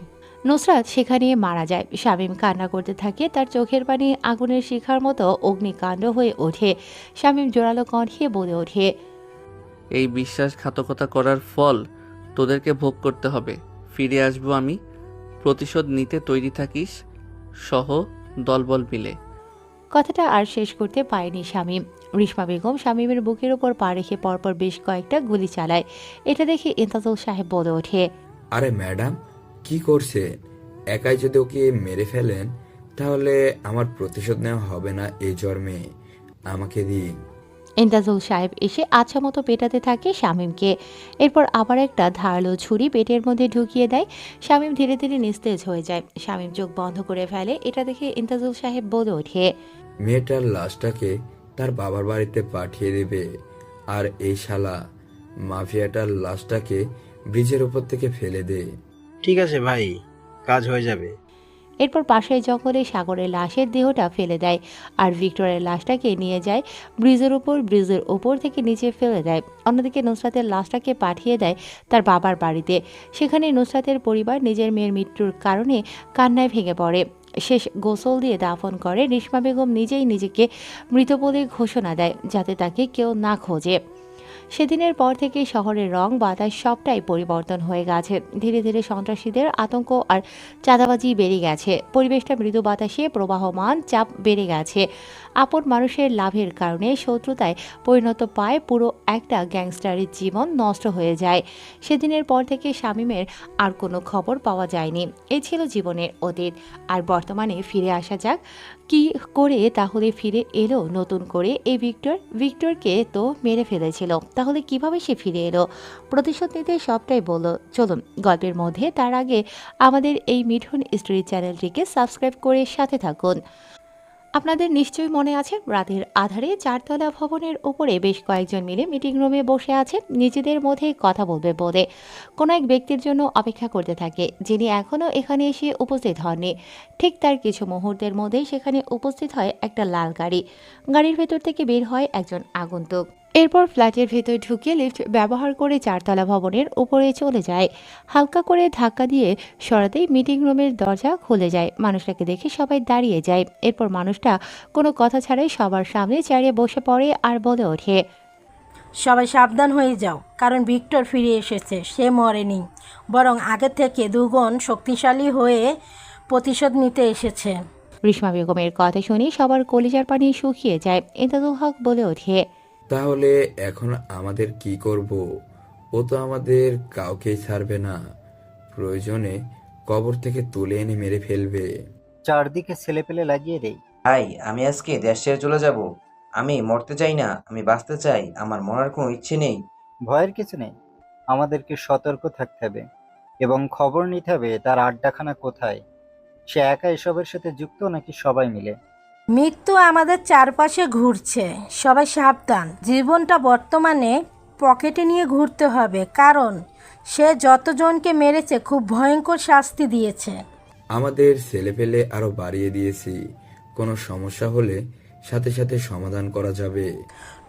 নুসরাত সেখানে মারা যায়। শামীম কান্না করতে থাকে। তার চোখের পানি আগুনের শিখার মতো অগ্নিকাণ্ড হয়ে ওঠে। শামীম জোরালো কণ্ঠে বলে ওঠে, এই বিশ্বাসঘাতকতা করার ফল তোদেরকে ভোগ করতে হবে। ফিরে আসবো আমি, প্রতিশোধ নিতে তৈরি থাকিস, সহ দলবল মিলে। কথাটা আর শেষ করতে পারেনি শামীম। রেশমা বেগম শামীমের বুকের ওপর পা রেখে পরপর বেশ কয়েকটা গুলি চালায়। এটা দেখে ইন্তাজুল সাহেব বলে ওঠে, আরে ম্যাডাম কি করছে? একাই যদি ওকে মেরে ফেলেন তাহলে আমার প্রতিশোধ নেওয়া হবে না এই জন্মে। আমাকে দিন। ইন্তাজুল সাহেব এসে আচ্ছা মতো পেটাতে থাকে শামীমকে। এরপর আবার একটা ধারালো ছুরি পেটের মধ্যে ঢুকিয়ে দেয়। শামীম ধীরে ধীরে নিস্তেজ হয়ে যায়। শামীম চোখ বন্ধ করে ফেলে। এটা দেখে ইন্তাজুল সাহেব বলে ওঠে, মেয়েটার লাশটাকে তার বাবার বাড়িতে পাঠিয়ে দেবে, আর এই শালা মাফিয়াটার লাশটাকে ব্রিজের উপর থেকে ফেলে দে। ঠিক আছে ভাই, কাজ হয়ে যাবে। এরপর পাশের জঙ্গলে সাগরের লাশের দেহটা ফেলে দেয়, আর ভিক্টরের লাশটাকে নিয়ে যায় ব্রিজের ওপর থেকে নিচে ফেলে দেয়। অন্যদিকে নুসরাতের লাশটাকে পাঠিয়ে দেয় তার বাবার বাড়িতে। সেখানে নুসরাতের পরিবার নিজের মেয়ের মৃত্যুর কারণে কান্নায় ভেঙে পড়ে। শেষ গোসল দিয়ে দাফন করে। রেশমা বেগম নিজেই নিজেকে মৃত বলে ঘোষণা দেয়, যাতে তাকে কেউ না খোঁজে। সেদিনের পর থেকে শহরের রং বাতাস সবটাই পরিবর্তন হয়ে গেছে। ধীরে ধীরে সন্ত্রাসীদের আতঙ্ক আর চাঁদাবাজি বেড়ে গেছে। পরিবেশটা মৃদু বাতাসে প্রবাহমান, চাপ বেড়ে গেছে। আপন মানুষের লাভের কারণে শত্রুতায় পরিণত পায় পুরো একটা গ্যাংস্টারের জীবন নষ্ট হয়ে যায়। সেদিনের পর থেকে শামীমের আর কোনো খবর পাওয়া যায়নি। এই ছিল জীবনের অতীত। আর বর্তমানে ফিরে আসা যাক। কি করে তাহলে ফিরে এলো নতুন করে এই ভিক্টরকে তো মেরে ফেলেছিল, তাহলে কিভাবে সে ফিরে এলো? প্রতিশোধ নিতে সবটাই বলল। চলুন গল্পের মধ্যে তার আগে আমাদের এই মিঠুন স্টোরি চ্যানেলটিকে সাবস্ক্রাইব করে সাথে থাকুন। আপনাদের নিশ্চয়ই মনে আছে, রাতের আধারে চারতলা ভবনের উপরে বেশ কয়েকজন মিলে মিটিং রুমে বসে আছে নিজেদের মধ্যে কথা বলবে বলে। কোনো এক ব্যক্তির জন্য অপেক্ষা করতে থাকে, যিনি এখনও এখানে এসে উপস্থিত হননি। ঠিক তার কিছু মুহূর্তের মধ্যেই সেখানে উপস্থিত হয় একটা লাল গাড়ি। গাড়ির ভেতর থেকে বের হয় একজন আগন্তুক। এরপর ফ্ল্যাটের ভেতর ঢুকে লিফট ব্যবহার করে চারতলা ভবনের উপরে চলে যায়। হালকা করে ধাক্কা দিয়ে সরাতেই মিটিং রুমের দরজা খুলে যায়। মানুষটাকে দেখে সবাই দাঁড়িয়ে যায়। এরপর মানুষটা কোনো কথা ছাড়াই সবার সামনে চেয়ারে বসে পড়ে আর বলে ওঠে, সবাই সাবধান হয়ে যাও, কারণ ভিক্টর ফিরে এসেছে। সে মরেনি, বরং আগে থেকে দুগুণ শক্তিশালী হয়ে প্রতিশোধ নিতে এসেছে। রেশমা বেগমের কথা শুনে সবার কলিজার পানি শুকিয়ে যায়। ইমদাদুল হক বলে ওঠে, তাহলে এখন আমাদের কি করব? ও তো আমাদের কাউকেই ছাড়বে না, প্রয়োজনে কবর থেকে তুলে এনে মেরে ফেলবে। চারদিকে ছেলেপেলে লাগিয়ে দেই। ভাই, আমি আজকে দেশ ছেড়ে চলে যাব। আমি মরতে চাই না, আমি বাঁচতে চাই। আমার মরার কোনো ইচ্ছে নেই। ভয়ের কিছু নেই, আমাদেরকে সতর্ক থাকতে হবে এবং খবর নিতে হবে তার আড্ডাখানা কোথায়। সে একা এসবের সাথে যুক্ত নাকি সবাই মিলে? মৃত্যু আমাদের চারপাশে ঘুরছে, সবাই সাবধান। জীবনটা বর্তমানে পকেটে নিয়ে ঘুরতে হবে, কারণ সে যতজনকে মেরেছে খুব ভয়ঙ্কর শাস্তি দিয়েছে। আমাদের ছেলেপেলে আরো বাড়িয়ে দিয়েছি, কোনো সমস্যা হলে সাথে সাথে সমাধান করা যাবে।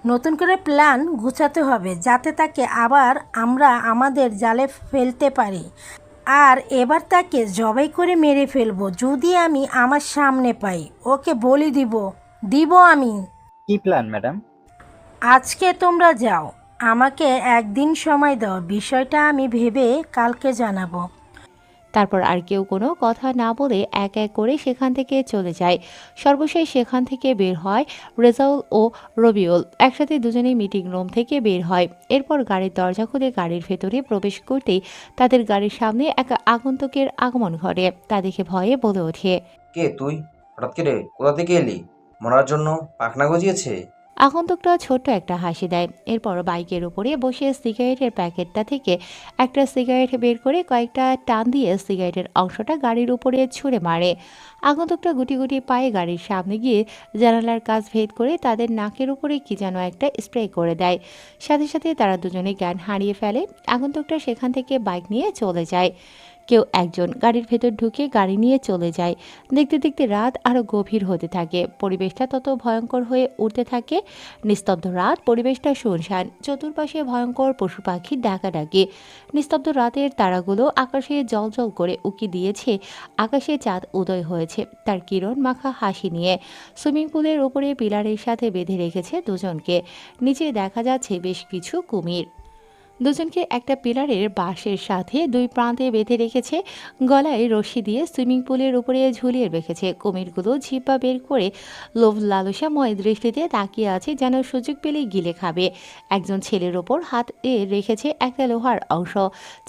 নতুন করে প্ল্যান গুছাতে হবে যাতে তাকে আবার আমরা আমাদের জালে ফেলতে পারি। আর এবার তাকে জবাই করে মেরে ফেলবো যদি আমি আমার সামনে পাই। ওকে বলি দিব আমি। কি প্ল্যান ম্যাডাম? আজকে তোমরা যাও, আমাকে একদিন সময় দাও, বিষয়টা আমি ভেবে কালকে জানাবো। তারপর আর কেউ কোনো কথা না বলে এক এক করে সেখান থেকে চলে যায়। সর্বশেষ সেখান থেকে বের হয় রেজাউল ও রবিউল। একসাথে দুজনেই মিটিং রুম থেকে বের হয়। এরপর গাড়ির দরজা খুলে গাড়ির ভেতরে প্রবেশ করতেই তাদের গাড়ির সামনে এক আগন্তুকের আগমন ঘটে। তা দেখে ভয়ে বলে ওঠে, কে তুই? হঠাৎ করে কোথা থেকে এলি? মরার জন্য পাখনা গজিয়েছে? আগন্তুকটা ছোট্ট একটা হাসি দেয়। এরপর বাইকের উপরে বসে সিগারেটের প্যাকেটটা থেকে একটা সিগারেট বের করে কয়েকটা টান দিয়ে সিগারেটের অংশটা গাড়ির উপরে ছুঁড়ে মারে। আগন্তুকটা গুটি গুটি পায়ে গাড়ির সামনে গিয়ে জানালার কাচ ভেদ করে তাদের নাকের উপরে কি যেন একটা স্প্রে করে দেয়। সাথে সাথে তারা দুজনে জ্ঞান হারিয়ে ফেলে। আগন্তুকটা সেখান থেকে বাইক নিয়ে চলে যায়। কেউ একজন গাড়ির ভেতর ঢুকে গাড়ি নিয়ে চলে যায়। দেখতে দেখতে রাত আরও গভীর হতে থাকে। পরিবেশটা তত ভয়ঙ্কর হয়ে উঠতে থাকে। নিস্তব্ধ রাত, পরিবেশটা শুনশান। চতুর্পাশে ভয়ঙ্কর পশু পাখির ডাকাডাকি। নিস্তব্ধ রাতের তারাগুলো আকাশে জ্বলজ্বল করে উকি দিয়েছে। আকাশে চাঁদ উদয় হয়েছে তার কিরণ মাখা হাসি নিয়ে। সুইমিং পুলের উপরে পিলারের সাথে বেঁধে রেখেছে দুজনকে। নিচে দেখা যাচ্ছে বেশ কিছু কুমির। দুজনকে একটা পিলারের বাঁশের সাথে দুই প্রান্তে বেঁধে রেখেছে। গলায় রশি দিয়ে সুইমিং পুলের উপরে ঝুলিয়ে রেখেছে। কুমিরগুলো জিহ্বা বের করে লোভ লালসাময় দৃষ্টিতে তাকিয়ে আছে, যেন সুযোগ পেলেই গিলে খাবে। একজন ছেলের ওপর হাতে রেখেছে একটা লোহার অংশ।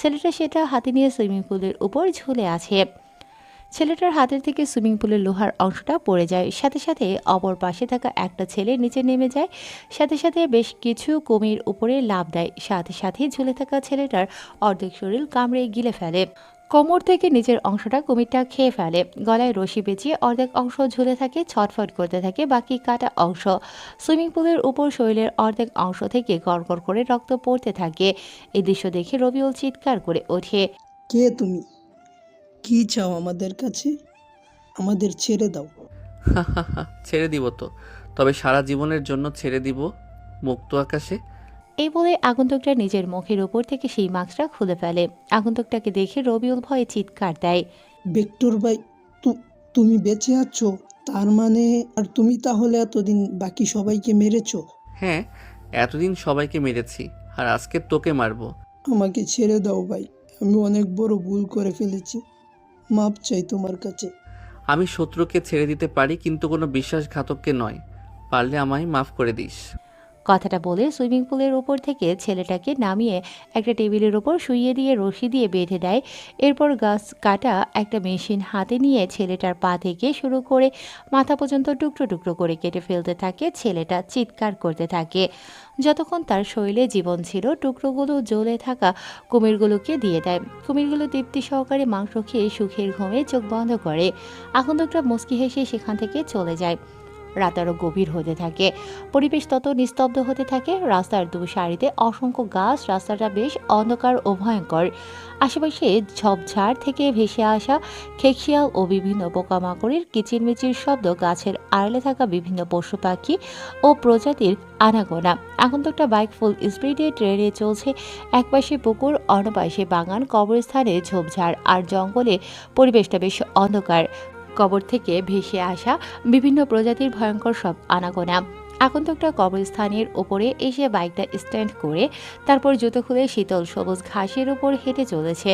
ছেলেটা সেটা হাতে নিয়ে সুইমিং পুলের উপর ঝুলে আছে। ছেলেটার হাতের থেকে সুইমিং পুলের লোহার অংশটা পড়ে যায়। সাথে সাথে অপর পাশে থাকা একটা ছেলে নিচে নেমে যায়। সাথে সাথে বেশ কিছু কুমির উপরে লাফ দেয়। সাথে সাথে ঝুলে থাকা ছেলেটার অর্ধেক শরীর কামড়ে গিলে ফেলে। কোমর থেকে নিচের অংশটা কুমিরটা খেয়ে ফেলে। গলায় রশি পেঁচিয়ে অর্ধেক অংশ ঝুলে থাকে, ছটফট করতে থাকে বাকি কাটা অংশ। সুইমিং পুলের উপর শরীরের অর্ধেক অংশ থেকে গড়গড় করে রক্ত পড়তে থাকে। এই দৃশ্য দেখে রবিউল চিৎকার করে ওঠে, কে তুমি? কি চাও আমাদের কাছে? আমাদের ছেড়ে দাও। ছেড়ে দিব তো, তবে সারা জীবনের জন্য ছেড়ে দিব মুক্ত আকাশে। এই বলে আগন্তুকটা নিজের মুখের উপর থেকে সেই মাস্কটা খুলে ফেলে। আগন্তুকটাকে দেখে রবিউল ভয়ে চিৎকার দেয়, ভিক্টর ভাই, তুমি বেঁচে আছো? তার মানে আর তুমি তাহলে এতদিন বাকি সবাইকে মেরেছো? হ্যাঁ, এতদিন সবাইকে মেরেছি, আর আজকে তোকে মারবো। আমাকে ছেড়ে দাও ভাই, আমি অনেক বড় ভুল করে ফেলেছি, মাপ চাই তোমার কাছে। আমি শত্রুকে ছেড়ে দিতে পারি, কিন্তু কোনো বিশ্বাসঘাতককে নয়। পারলে আমায় মাফ করে দিস। কথাটা বলে সুইমিং পুলের ওপর থেকে ছেলেটাকে নামিয়ে একটা টেবিলের ওপর শুইয়ে দিয়ে রশি দিয়ে বেঁধে দেয়। এরপর গাছ কাটা একটা মেশিন হাতে নিয়ে ছেলেটার পা থেকে শুরু করে মাথা পর্যন্ত টুকরো টুকরো করে কেটে ফেলতে থাকে। ছেলেটা চিৎকার করতে থাকে। যতক্ষণ তার শরীরে জীবন ছিল, টুকরোগুলো জ্বলে থাকা কুমিরগুলোকে দিয়ে দেয়। কুমিরগুলো তৃপ্তি সহকারে মাংস খেয়ে সুখের ঘুমে চোখ বন্ধ করে। আগন্তুকটা মুচকি হেসে সেখান থেকে চলে যায়। রাত আরও গভীর হতে থাকে। পরিবেশ তত নিস্তব্ধ হতে থাকে। রাস্তার দু সারিতে অসংখ্য গাছ। রাস্তাটা বেশ অন্ধকার ও ভয়ঙ্কর। আশেপাশে ঝোপঝাড় থেকে ভেসে আসা খেকশিয়াল ও বিভিন্ন পোকামাকড়ের কিচিরমিচির শব্দ, গাছের আড়ালে থাকা বিভিন্ন পশু পাখি ও প্রজাতির আনাগোনা। আগন্তুকটা বাইক ফুল স্পিডে ট্রেনে চলছে। একপাশে পুকুর, অন্য পাশে বাগান, কবরস্থানে ঝোপঝাড় আর জঙ্গলে। পরিবেশটা বেশ অন্ধকার। কবর থেকে ভেসে আসা বিভিন্ন প্রজাতির ভয়ঙ্কর সব আনাগোনা। আগন্তুকটা কবরস্থানের ওপরে এসে বাইকটা স্ট্যান্ড করে তারপর জুতো খুলে শীতল সবুজ ঘাসের উপর হেঁটে চলেছে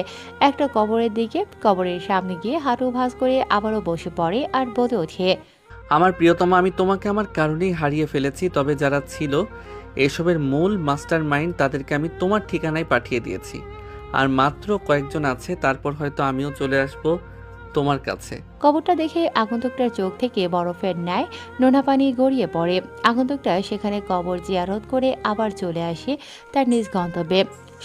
একটা কবরের দিকে। কবরের সামনে গিয়ে হাঁটু ভাঁজ করে আবারও বসে পড়ে আর বলে ওঠে, আমার প্রিয়তমা, আমি তোমাকে আমার কারণেই হারিয়ে ফেলেছি, তবে যারা ছিল এসবের মূল মাস্টার মাইন্ড তাদেরকে আমি তোমার ঠিকানায় পাঠিয়ে দিয়েছি। আর মাত্র কয়েকজন আছে, তারপর হয়তো আমিও চলে আসবো তোমার কাছে। কবরটা দেখে আগন্তুকটার চোখ থেকে বরফের ন্যায় নোনা পানি গড়িয়ে পড়ে। আগন্তুকটা সেখানে কবর জিয়ারত করে আবার চলে আসে তার নিজ গন্তব্যে।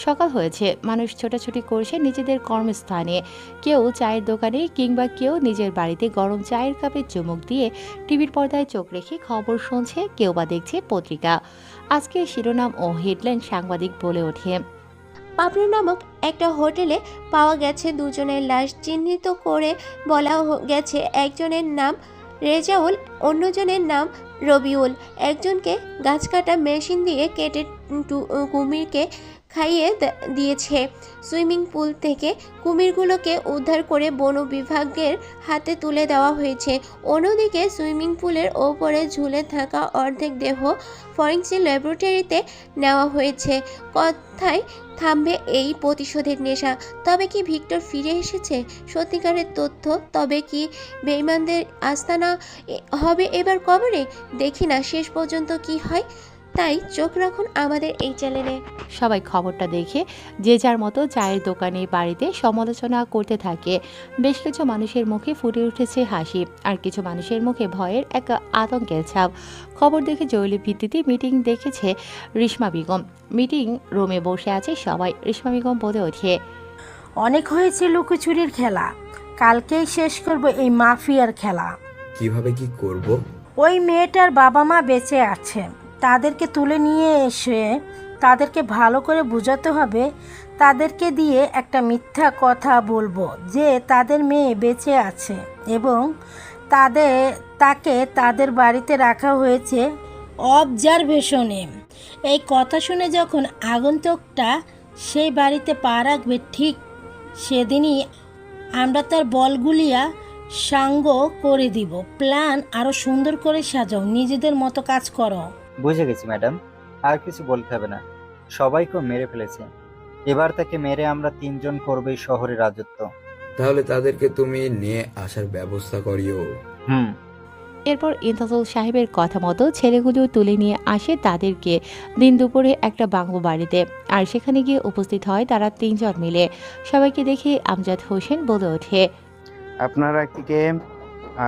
সকাল হয়েছে, মানুষ ছোটাছুটি করছে নিজেদের কর্মস্থানে, কেউ চায়ের দোকানে কিংবা কেউ নিজের বাড়িতে গরম চায়ের কাপে চুমুক দিয়ে টিভির পর্দায় চোখ রেখে খবর শুনছে, কেউ বা দেখছে পত্রিকা। আজকে শিরোনাম ও হেডলাইন সাংবাদিক বলে ওঠে, পাবনা নামক একটা হোটেলে পাওয়া গেছে দুজনের লাশ। চিহ্নিত করে বলা গেছে একজনের নাম রেজাউল, অন্যজনের নাম রবিউল। একজনকে গাছ কাটা মেশিন দিয়ে কেটে কুমিরকে খাইয়ে দিয়েছে। সুইমিং পুল থেকে কুমিরগুলোকে উদ্ধার করে বন বিভাগের হাতে তুলে দেওয়া হয়েছে। অন্যদিকে সুইমিং পুলের ওপরে ঝুলে থাকা অর্ধেক দেহ ফরেনসিক ল্যাবরেটরিতে নেওয়া হয়েছে। কথায় থামবে এই প্রতিশোধের নেশা। তবে কি ভিক্টর ফিরে এসেছে? সত্যিকারের তথ্য। তবে কি বেঈমানদের আস্তানা হবে এবার কবরে? দেখি না শেষ পর্যন্ত কি হয়। তাই চোখ রাখুন আমাদের এই চ্যানেলে। সবাই খবরটা দেখে যে যার মতো চায়ের দোকানে বাড়িতে সমালোচনা করতে থাকে। বেশ কিছু মানুষের মুখে ফুটে উঠেছে হাসি, আর কিছু মানুষের মুখে ভয়ের এক আতঙ্কের ছাপ। খবর দেখে জরুরি ভিত্তিতে মিটিং দেখেছে রিশমা বেগম। মিটিং রুমে বসে আছে সবাই। রিশমা বেগম বলে ওঠে, অনেক হয়েছে লুকোচুরির খেলা, কালকেই শেষ করব এই মাফিয়ার খেলা। কিভাবে কি করব? ওই মেয়েটার বাবা মা বেঁচে আছে, তাদেরকে তুলে নিয়ে এসে তাদেরকে ভালো করে বোঝাতে হবে। তাদেরকে দিয়ে একটা মিথ্যা কথা বলবো যে তাদের মেয়ে বেঁচে আছে এবং তাকে তাদের বাড়িতে রাখা হয়েছে অবজারভেশনে। এই কথা শুনে যখন আগন্তুকটা সেই বাড়িতে পা রাখবে, ঠিক সেদিনই আমরা তার বলগুলিয়া সাঙ্গ করে দিব। প্ল্যান আরও সুন্দর করে সাজাও, নিজেদের মতো কাজ করো। বুঝে গেছি ম্যাডাম, আর কিছু বলতে হবে না। সবাইকে মেরে ফেলেছে, এবার তাকে মেরে আমরা তিনজন করবই শহরে রাজত্ব। তাহলে তাদেরকে তুমি নিয়ে আসার ব্যবস্থা করিও। এরপর ইন্তাজুল সাহেবের কথা মতো ছেলেগুলো তুলে নিয়ে আসে তাদেরকে দিন দুপুরে একটা বাংলো বাড়িতে। আর সেখানে গিয়ে উপস্থিত হয় তারা তিনজন মিলে। সবাইকে দেখে আমজাদ হোসেন বলে ওঠে, আপনারা কে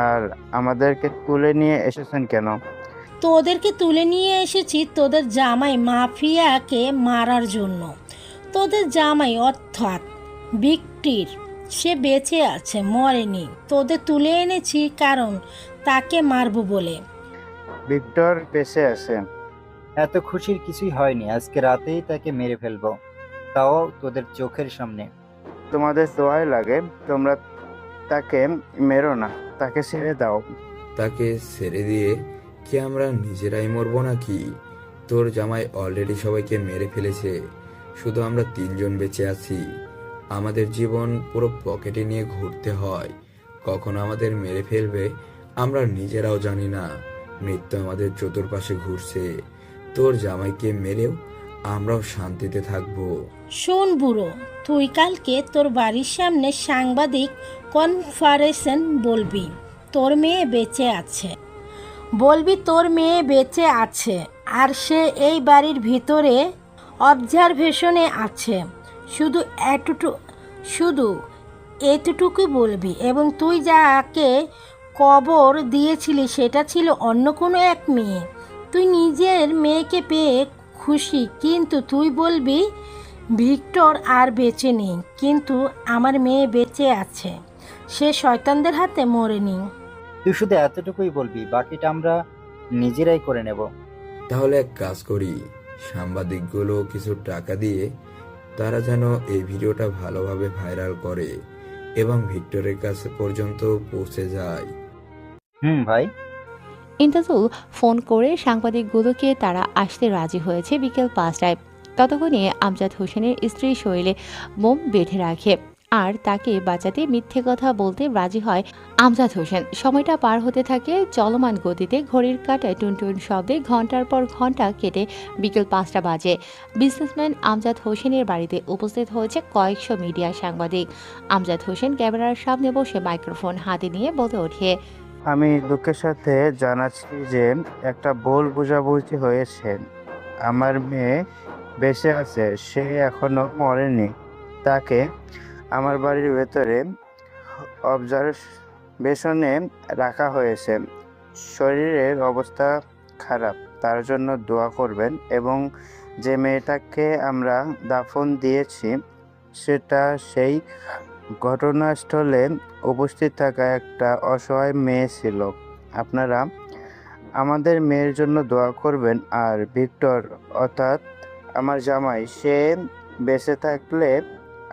আর আমাদেরকে তুলে নিয়ে এসেছেন কেন? তোদেরকে তুলে নিয়ে এসেছি তোদের জামাই মাফিয়াকে মারার জন্য। তোদের জামাই অর্থাৎ ভিক্টর, সে বেঁচে আছে, মরেনি। তোদের তুলে এনেছি কারণ তাকে মারবো বলে। ভিক্টর বেঁচে আছে? এত খুশির কিছুই হয়নি, আজকে রাতেই তাকে মেরে ফেলবো, তাও তোদের চোখের সামনে। তোমাদের দোয়াই লাগে, তোমরা তাকে মেরো না, তাকে ছেড়ে দাও। তাকে ছেড়ে দিয়ে কি আমরা নিজেরাই মরবো নাকি? তোর জামাই অলরেডি সবাইকে মেরে ফেলেছে, শুধু আমরা তিনজন বেঁচে আছি। আমাদের জীবন পুরো পকেটে নিয়ে ঘুরতে হয়, কখন আমাদের মেরে ফেলবে আমরা নিজেরাও জানি না। মৃত্যু আমাদের চতুর্পাশে ঘুরছে, তোর জামাইকে মেরেও আমরাও শান্তিতে থাকবো। শোন বুড়ো, তুই কালকে তোর বাড়ির সামনে সাংবাদিক কনফারেন্স বলবি তোর মেয়ে বেঁচে আছে। বলবি তোর মেয়ে বেঁচে আছে আর সে এই বাড়ির ভিতরে অবজারভেশনে আছে। শুধু এতটুকুই বলবি। এবং তুই যাকে কবর দিয়েছিলি সেটা ছিল অন্য কোনো এক মেয়ে। তুই নিজের মেয়েকে পেয়ে খুশি, কিন্তু তুই বলবি ভিক্টর আর বেঁচে নেই, কিন্তু আমার মেয়ে বেঁচে আছে, সে শয়তানদের হাতে মরেনি। তুই শুধু এতটুকুই বলবি, বাকিটা আমরা নিজেরাই করে নেব। তাহলে এক কাজ করি, সাংবাদিকগুলো কিছু টাকা দিয়ে তারা যেন এই ভিডিওটা ভালোভাবে ভাইরাল করে এবং ভিক্টরের কাছে পর্যন্ত পৌঁছে যায়। ভাই। ইন্তাজুল ফোন করে সাংবাদিকগুলোকে তারা আসতে রাজি হয়েছে বিকেল 5টায়। ততক্ষণে আমজাদ হোসেনের স্ত্রী শরীরে বোম বেঁধে রাখে আর তাকে বাঁচাতে মিথ্যে কথা বলতে রাজি হয় আমজাদ হোসেন। সময়টা পার হতে থাকে চলমান গতিতে। ঘড়ির কাঁটায় টুনটুন শব্দে ঘন্টার পর ঘন্টা কেটে বিকেল 5টা বাজে। বিজনেসম্যান আমজাদ হোসেনের বাড়িতে উপস্থিত হয়েছে কয়েকশো মিডিয়া সাংবাদিক। আমজাদ হোসেন ক্যামেরার সামনে বসে মাইক্রোফোন হাতে নিয়ে বলে ওঠে, আমি দুঃখের সাথে জানাচ্ছি যে একটা ভুল বোঝাবুঝি হয়েছে। আমার মেয়ে বেঁচে আছে, সে এখনো মরেনি। তাকে আমার বাড়ির ভেতরে অবজারভেশনে রাখা হয়েছে। শরীরের অবস্থা খারাপ, তার জন্য দোয়া করবেন। এবং যে মেয়েটাকে আমরা দাফন দিয়েছি সেটা সেই ঘটনাস্থলে উপস্থিত থাকা একটা অসহায় মেয়ে ছিল। আপনারা আমাদের মেয়ের জন্য দোয়া করবেন। আর ভিক্টর, অর্থাৎ আমার জামাই, সে বেঁচে থাকলে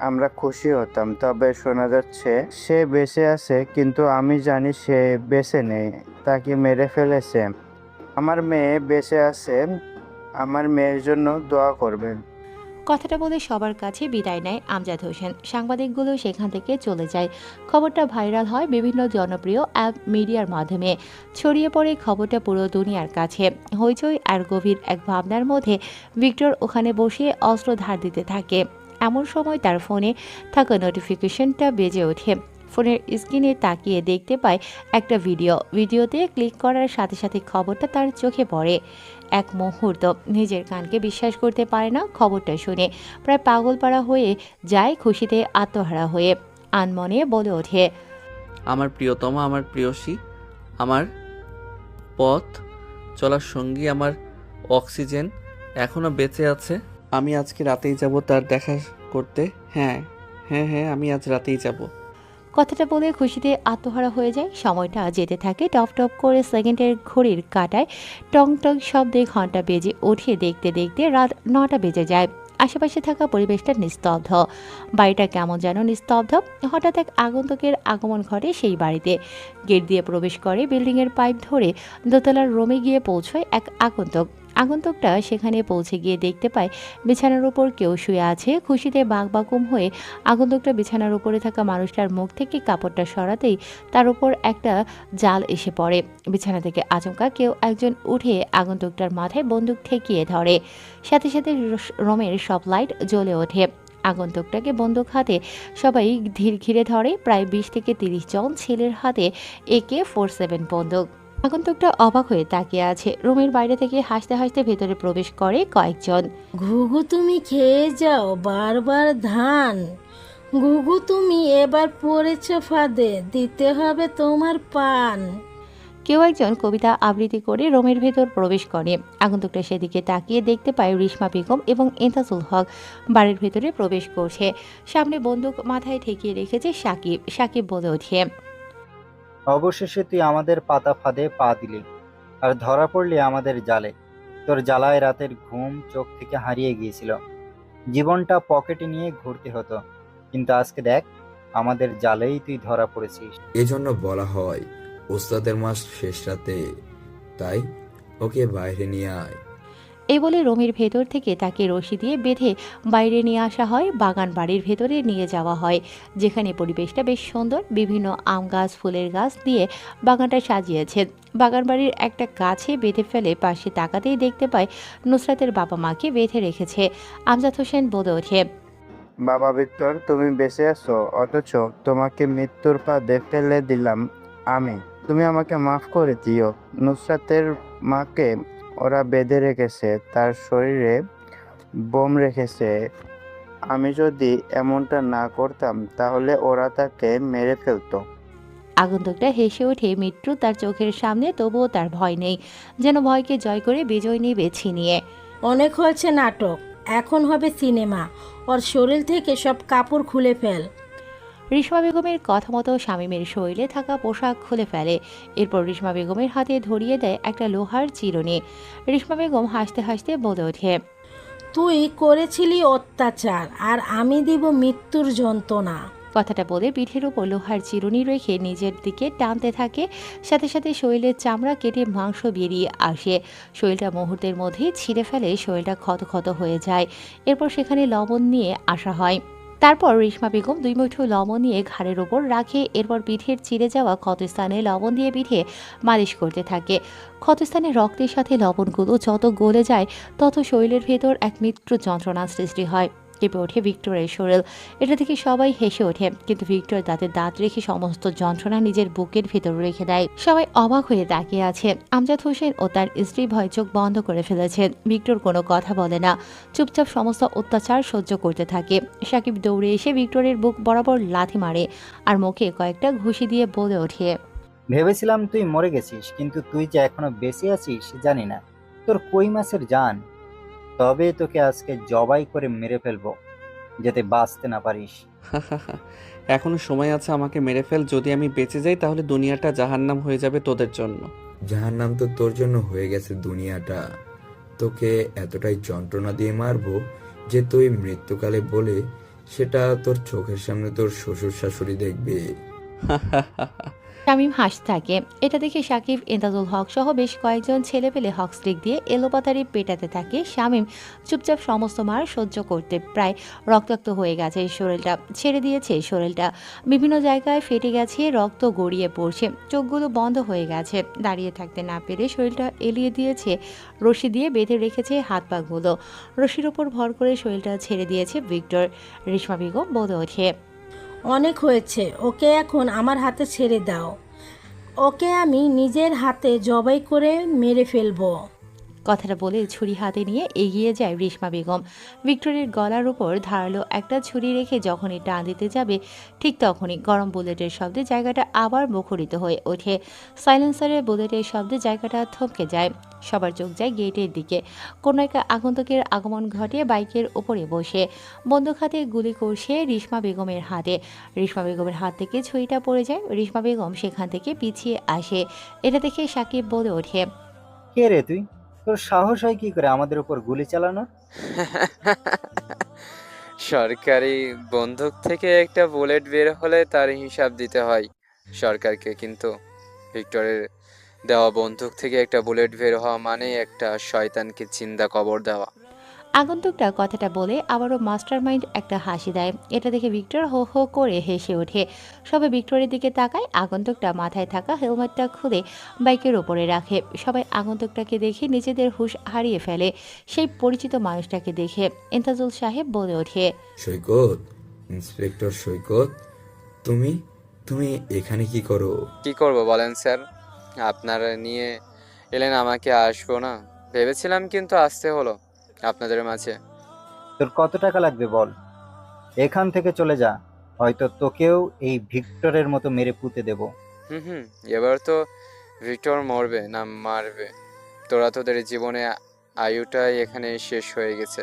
আমরা খুশি হতাম। তবে শোনা যাচ্ছে সে বেঁচে আছে, কিন্তু আমি জানি সে বেঁচে নেই, তাকে মেরে ফেলেছে। আমার মেয়ে বেঁচে আছে, আমার মেয়ের জন্য দোয়া করবেন। কথাটা বলে সবার কাছে বিদায় নেয় আমজাদ হোসেন। সাংবাদিকগুলো সেখান থেকে চলে যায়। খবরটা ভাইরাল হয় বিভিন্ন জনপ্রিয় অ্যাপ মিডিয়ার মাধ্যমে। ছড়িয়ে পড়ে খবরটা পুরো দুনিয়ার কাছে। হইচই আর গভীর এক ভাবনার মধ্যে ভিক্টর ওখানে বসে অস্ত্র ধার দিতে থাকে। এমন সময় তার ফোনে থাকা নোটিফিকেশনটা বেজে ওঠে। ফোনের স্ক্রিনে তাকিয়ে দেখতে পায় একটা ভিডিওতে ক্লিক করার সাথে সাথে খবরটা তার চোখে পড়ে। এক মুহূর্ত নিজের কানকে বিশ্বাস করতে পারে না খবরটা শুনে। প্রায় পাগলপাড়া হয়ে যায় খুশিতে আত্মহারা হয়ে। আনমনে বলে ওঠে, আমার প্রিয়তমা, আমার প্রিয়সী, আমার পথ চলার সঙ্গী, আমার অক্সিজেন এখনো বেঁচে আছে। আমি আজকে রাতেই যাব তার দেখা করতে। হ্যাঁ হ্যাঁ হ্যাঁ, আমি আজ রাতেই যাব। কথাটা বলে খুশিতে আত্মহারা হয়ে যায়। সময়টা যেতে থাকে টপ টপ করে। সেকেন্ডের ঘড়ির কাঁটায় টং টং শব্দে ঘন্টা বেজে ওঠে। দেখতে দেখতে রাত 9টা বেজে যায়। আশেপাশে থাকা পরিবেশটা নিস্তব্ধ। বাড়িটা কেমন যেন নিস্তব্ধ। হঠাৎ এক আগন্তুকের আগমন ঘটে সেই বাড়িতে। গেট দিয়ে প্রবেশ করে, বিল্ডিংয়ের পাইপ ধরে দোতলার রুমে গিয়ে পৌঁছয় এক আগন্তুকটা সেখানে পৌঁছে গিয়ে দেখতে পায় বিছানার উপর কেউ শুয়ে আছে। খুশিতে বাকবাকুম হয়ে আগন্তুকটা বিছানার উপরে থাকা মানুষটার মুখ থেকে কাপড়টা সরাতেই তার উপর একটা জাল এসে পড়ে। বিছানা থেকে আচমকা কেউ একজন উঠে আগন্তুকটার মাথায় বন্দুক ঠেকিয়ে ধরে। সাথে সাথে রুমের সব লাইট জ্বলে ওঠে। আগন্তুকটাকে বন্দুক হাতে সবাই ধীর ঘিরে ধরে। প্রায় 20 থেকে 30 জন ছেলের হাতে AK-47 বন্দুক। আগন্তুকটা অবাক হয়ে তাকিয়ে আছে। রুমের বাইরে থেকে হাসতে হাসতে ভেতরে প্রবেশ করে কয়েকজন। ঘুঘু তুমি খেয়ে যাও বারবার ধান, ঘুঘু তুমি এবার পড়েছ ফাঁদে, দিতে হবে তোমার পান। কেউ একজন কবিতা আবৃত্তি করে রুমের ভেতর প্রবেশ করে। আগন্তুকটা সেদিকে তাকিয়ে দেখতে পায় রিশমা বেগম এবং এন্তাজুল হক বাড়ির ভেতরে প্রবেশ করছে। সামনে বন্দুক মাথায় ঠেকিয়ে রেখেছে সাকিব বলে ওঠে, অবশেষে তুই আমাদের পাতা ফাঁদে পা দিলি আর ধরা পড়লি আমাদের জালে। তোর জ্বালায় রাতের ঘুম চোখ থেকে হারিয়ে গিয়েছিল, জীবনটা পকেটে নিয়ে ঘুরতে হতো, কিন্তু আজকে দেখ আমাদের জালেই তুই ধরা পড়েছিস। এজন্য বলা হয় ওস্তাদের মাস শেষ রাতে, তাই ওকে বাইরে নিয়ে আয়। এই বলে রুমের ভেতর থেকে তাকে রশি দিয়ে বেঁধে বাইরে নিয়ে আসা হয়। বাগান বাড়ির ভেতরে নিয়ে যাওয়া হয়, যেখানে পরিবেশটা বেশ সুন্দর। বিভিন্ন আম গাছ, ফুলের গাছ দিয়ে বাগানটা সাজিয়েছে। বাগান বাড়ির একটা গাছে বেঁধে ফেলে পাশে তাকাতেই দেখতে পায় নুসরাতের বাবা মাকে বেঁধে রেখেছে। আমজাদ হোসেন বলে ওঠে, বাবা ভিক্টর, তুমি বেঁচে আছো, অথচ তোমাকে মৃত্যুর ফাঁদে ফেলে দিলাম আমি। তুমি আমাকে মাফ করে দিও। নুসরাতের মাকে ওরা বেঁধে রেখেছে, তার শরীরে বোম রেখেছে। আমি যদি এমনটা না করতাম তাহলে ওরা তাকে মেরে ফেলতো। আগন্তুকটা হেসে ওঠে। মৃত্যু তার চোখের সামনে, তবুও তার ভয় নেই, যেন ভয়কে জয় করে বিজয় নেবে ছিনিয়ে। অনেক হয়েছে নাটক, এখন হবে সিনেমা। ওর শরীর থেকে সব কাপড় খুলে ফেল। রিশমা বেগমের কথা মতো শামীমের শরীরে থাকা পোশাক খুলে ফেলে। এরপর রিশমা বেগমের হাতে ধরিয়ে দেয় একটা লোহার চিরুনি। রিশমা বেগম হাসতে হাসতে বলে ওঠে, তুই করেছিলি অত্যাচার, আর আমি দিব মৃত্যুর যন্ত্রণা। কথাটা বলে পিঠের উপর লোহার চিরুনি রেখে নিজের দিকে টানতে থাকে। সাথে সাথে শরীরের চামড়া কেটে মাংস বেরিয়ে আসে। শরীরটা মুহূর্তের মধ্যেই ছিঁড়ে ফেলে, শরীরটা ক্ষত হয়ে যায়। এরপর সেখানে লবণ নিয়ে আসা হয়। তারপর রিশমা বেগম 2 মুঠো লবণ নিয়ে ঘাড়ের ওপর রাখে। এরপর পিঠের ছিঁড়ে যাওয়া ক্ষতস্থানে লবণ দিয়ে পিঠে মালিশ করতে থাকে। ক্ষতস্থানে রক্তের সাথে লবণগুলো যত গলে যায় তত শরীরের ভেতর এক মৃত্যু যন্ত্রণার সৃষ্টি হয়। কেঁপে ওঠে ভিক্টরের শরীর। এটা দেখে সবাই হেসে ওঠে, কিন্তু ভিক্টর দাঁতে দাঁত রেখে সমস্ত যন্ত্রণা নিজের বুকের ভেতর রেখে দেয়। সবাই অবাক হয়ে তাকিয়ে আছে। আমজাদ হোসেন ও তার স্ত্রী ভয় চোখ বন্ধ করে ফেলেছেন। ভিক্টর কোনো কথা বলে না, চুপচাপ সমস্ত অত্যাচার সহ্য করতে থাকে। সাকিব দৌড়ে এসে ভিক্টরের বুক বরাবর লাথি মারে আর মুখে কয়েকটা ঘুষি দিয়ে বলে ওঠে, ভেবেছিলাম তুই মরে গেছিস, কিন্তু তুই যে এখনো বেঁচে আছিস জানি না। তোর কই মাছের জান, তবে তোকে আজকে জবাই করে মেরে ফেলবো, যাতে বাঁচতে না পারিস। এখনো সময় আছে, আমাকে মেরে ফেল। যদি আমি বেঁচে যাই তাহলে দুনিয়াটা জাহান্নাম হয়ে যাবে তোদের জন্য। জাহান্নাম তো তোর জন্য হয়ে গেছে দুনিয়াটা। তোকে এতটাই যন্ত্রণা দিয়ে মারবো যে তুই মৃত্যুকালে বলে সেটা তোর চোখের সামনে তোর শ্বশুর শাশুড়ি দেখবে। শামীম হাসতে থাকে। এটা দেখে সাকিব, এন্তাজুল হক সহ বেশ কয়েকজন ছেলে পেলে হক স্টিক দিয়ে এলোপাতাড়ি পেটাতে থাকে। শামীম চুপচাপ সমস্ত মার সহ্য করতে প্রায় রক্তাক্ত হয়ে গেছে শরীরটা, ছেড়ে দিয়েছে শরীরটা, বিভিন্ন জায়গায় ফেটে গেছে, রক্ত গড়িয়ে পড়ছে, চোখগুলো বন্ধ হয়ে গেছে। দাঁড়িয়ে থাকতে না পেরে শরীরটা এলিয়ে দিয়েছে, রশি দিয়ে বেঁধে রেখেছে হাত পাগুলো। রশির ওপর ভর করে শরীরটা ছেড়ে দিয়েছে ভিক্টর। রেশমা বেগম বলে ওঠে, অনেক হয়েছে, ওকে এখন আমার হাতে ছেড়ে দাও। ওকে আমি নিজের হাতে জবাই করে মেরে ফেলবো। কথাটা বলে ছুরি হাতে নিয়ে এগিয়ে যায় রেশমা বেগম। ভিক্টরের গলার উপর ধারালো একটা ছুরি রেখে যখনই টান দিতে যাবে, ঠিক তখনই গরম বুলেটের শব্দে জায়গাটা আবার মুখরিত হয়ে ওঠে। সাইলেন্সারের বুলেটের শব্দে জায়গাটা থমকে যায়। সবার চোখ যায় গেটের দিকে। কোনো এক আগন্তুকের আগমন ঘটে বাইকের উপরে বসে, বন্দুক হাতে গুলি করছে রেশমা বেগমের হাতে। রেশমা বেগমের হাত থেকে ছুরিটা পড়ে যায়। রেশমা বেগম সেখান থেকে পিছিয়ে আসে। এটা দেখে সাকিব বলে ওঠে, কে রে তুই? তোর সাহস হয় কি করে আমাদের উপর গুলি চালানোর? সরকারি বন্দুক থেকে একটা বুলেট বের হলে তার হিসাব দিতে হয় সরকারকে, কিন্তু ভিক্টরের দেওয়া বন্দুক থেকে একটা বুলেট বের হওয়া মানে একটা শয়তানকে জিন্দা কবর দেওয়া। আগন্তুকটা কথাটা বলে আবারও মাস্টারমাইন্ড একটা হাসি দেয়। এটা দেখে ভিক্টর হো হো করে হেসে ওঠে। সবাই ভিক্টরের দিকে তাকায়। আগন্তুকটা মাথায় থাকা হেলমেটটা খুলে বাইকের ওপরে রাখে। সবাই আগন্তুকটাকে দেখে নিজেদের হুঁশ হারিয়ে ফেলে। সেই পরিচিত মানুষটাকে দেখে এন্তাজুল সাহেব বলে ওঠে, সৈকত, ইন্সপেক্টর সৈকত, তুমি তুমি এখানে কি করো? কি করব বলেন স্যার, আপনারা নিয়ে এলেন, আমাকে আসবো না ভেবেছিলাম, কিন্তু আসতে হলো আপনাদের মাঝে। তোর কত টাকা লাগবে বল, এখান থেকে চলে যা, হয়তো তোকেও এই ভিক্টরের মতো মেরে পুঁতে দেব। হুম, এবার তো ভিক্টর মরবে না মারবে? তোরা তোদের জীবনে আয়ুটাই এখানে শেষ হয়ে গেছে।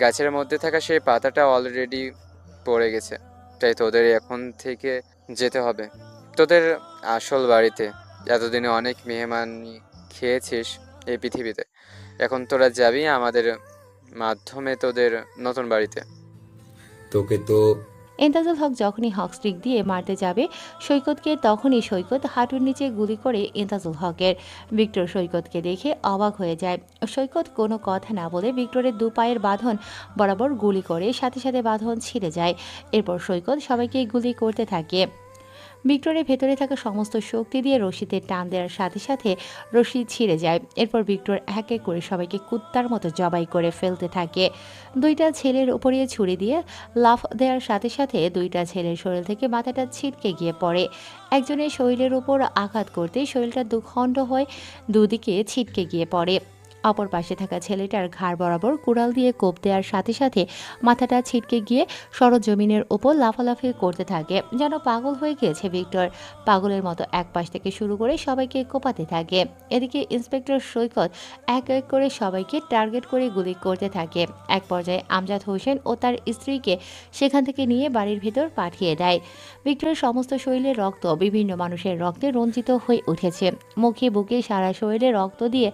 গাছের মধ্যে থাকা সেই পাতাটা অলরেডি পড়ে গেছে, তাই তোদের এখন থেকে যেতে হবে তোদের আসল বাড়িতে। এতদিনে অনেক মেহমানি খেয়েছিস এই পৃথিবীতে, এখন তোরা যাবি আমাদের মাধ্যমে তোদের নতুন বাড়িতে। তোকে তো এন্তাজুল হক যখনই হক স্টিক দিয়ে মারতে যাবে সৈকতকে, তখনই সৈকত হাঁটুর নিচে গুলি করে এন্তাজুল হকের। ভিক্টর সৈকতকে দেখে অবাক হয়ে যায়। সৈকত কোনো কথা না বলে ভিক্টরের দু পায়ের বাঁধন বরাবর গুলি করে, সাথে সাথে বাঁধন ছিঁড়ে যায়। এরপর সৈকত সবাইকে গুলি করতে থাকে। ভিক্টরের ভেতরে থাকা সমস্ত শক্তি দিয়ে রশিতে টান দেওয়ার সাথে সাথে রশি ছিঁড়ে যায়। এরপর ভিক্টর এক এক করে সবাইকে কুত্তার মতো জবাই করে ফেলতে থাকে। দুইটা ছেলের উপরে ছুরি দিয়ে লাফ দেওয়ার সাথে সাথে দুইটা ছেলের শরীর থেকে মাথাটা ছিটকে গিয়ে পড়ে। একজনের শরীরের উপর আঘাত করতে শরীরটা দুখণ্ড হয়ে দুদিকে ছিটকে গিয়ে পড়ে। অপর পাশে থাকা ছেলেটার ঘাড় বরাবর কুড়াল দিয়ে কোপ দেওয়ার সাথে সাথে মাথাটা ছিটকে গিয়ে সরজমিনের ওপর লাফালাফি করতে থাকে। যেন পাগল হয়ে গিয়েছে ভিক্টর। পাগলের মতো এক পাশ থেকে শুরু করে সবাইকে কোপাতে থাকে। এদিকে ইন্সপেক্টর সৈকত এক এক করে সবাইকে টার্গেট করে গুলি করতে থাকে। এক পর্যায়ে আমজাদ হোসেন ও তার স্ত্রীকে সেখান থেকে নিয়ে বাড়ির ভেতর পাঠিয়ে দেয়। ভিক্টরের সমস্ত শরীরের রক্ত বিভিন্ন মানুষের রক্তে রঞ্জিত হয়ে উঠেছে। মুখে বুকে সারা শরীরে রক্ত দিয়ে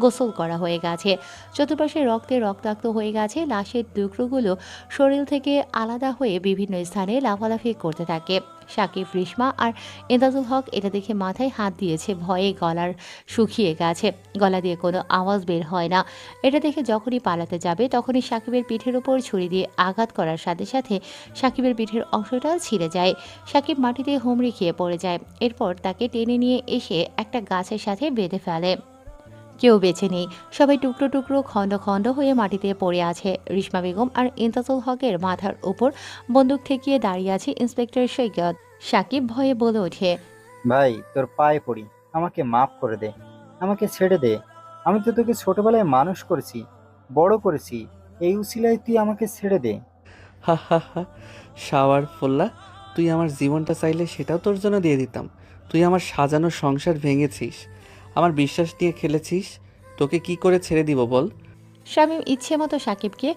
গোসল করা হয়ে গেছে। চতুর্পাশে রক্তে রক্তাক্ত হয়ে গেছে। লাশের টুকরোগুলো শরীর থেকে আলাদা হয়ে বিভিন্ন স্থানে লাফালাফি করতে থাকে। সাকিব, রিশমা আর এন্তাজুল হক এটা দেখে মাথায় হাত দিয়েছে। ভয়ে গলার শুকিয়ে গেছে, গলা দিয়ে কোনো আওয়াজ বের হয় না। এটা দেখে যখনই পালাতে যাবে তখনই সাকিবের পিঠের উপর ছুরি দিয়ে আঘাত করার সাথে সাথে সাকিবের পিঠের অংশটা ছিঁড়ে যায়। সাকিব মাটিতে হুমড়ি খেয়ে পড়ে যায়। এরপর তাকে টেনে নিয়ে এসে একটা গাছের সাথে বেঁধে ফেলে। কেউ বেঁচে নেই, সবাই টুকরো টুকরো খণ্ড খণ্ড হয়ে মাটিতে পড়ে আছে। রিশমা বেগম আর ইন্তাজুল হকের মাথার উপর বন্দুক ঠেকিয়ে দাঁড়িয়ে আছে ইন্সপেক্টর সৈকত। সাকিব ভয়ে বলে ওঠে, ভাই তোর পায়ে পড়ি, আমাকে মাফ করে দে, আমাকে ছেড়ে দে। আমি তো তোকে ছোটবেলায় মানুষ করেছি, বড় করেছি, এই উসিলায় তুই আমাকে ছেড়ে দে। হা হা হা, শাওয়ার ফোল্লা, তুই আমার জীবনটা চাইলে সেটাও তোর জন্য দিয়ে দিতাম। তুই আমার সাজানো সংসার ভেঙেছিস, আমার বিশ্বাস নিয়ে খেলেছিস, তোকে কি করে ছেড়ে দিব বল? শামীম ইচ্ছে মতো সাকিবকে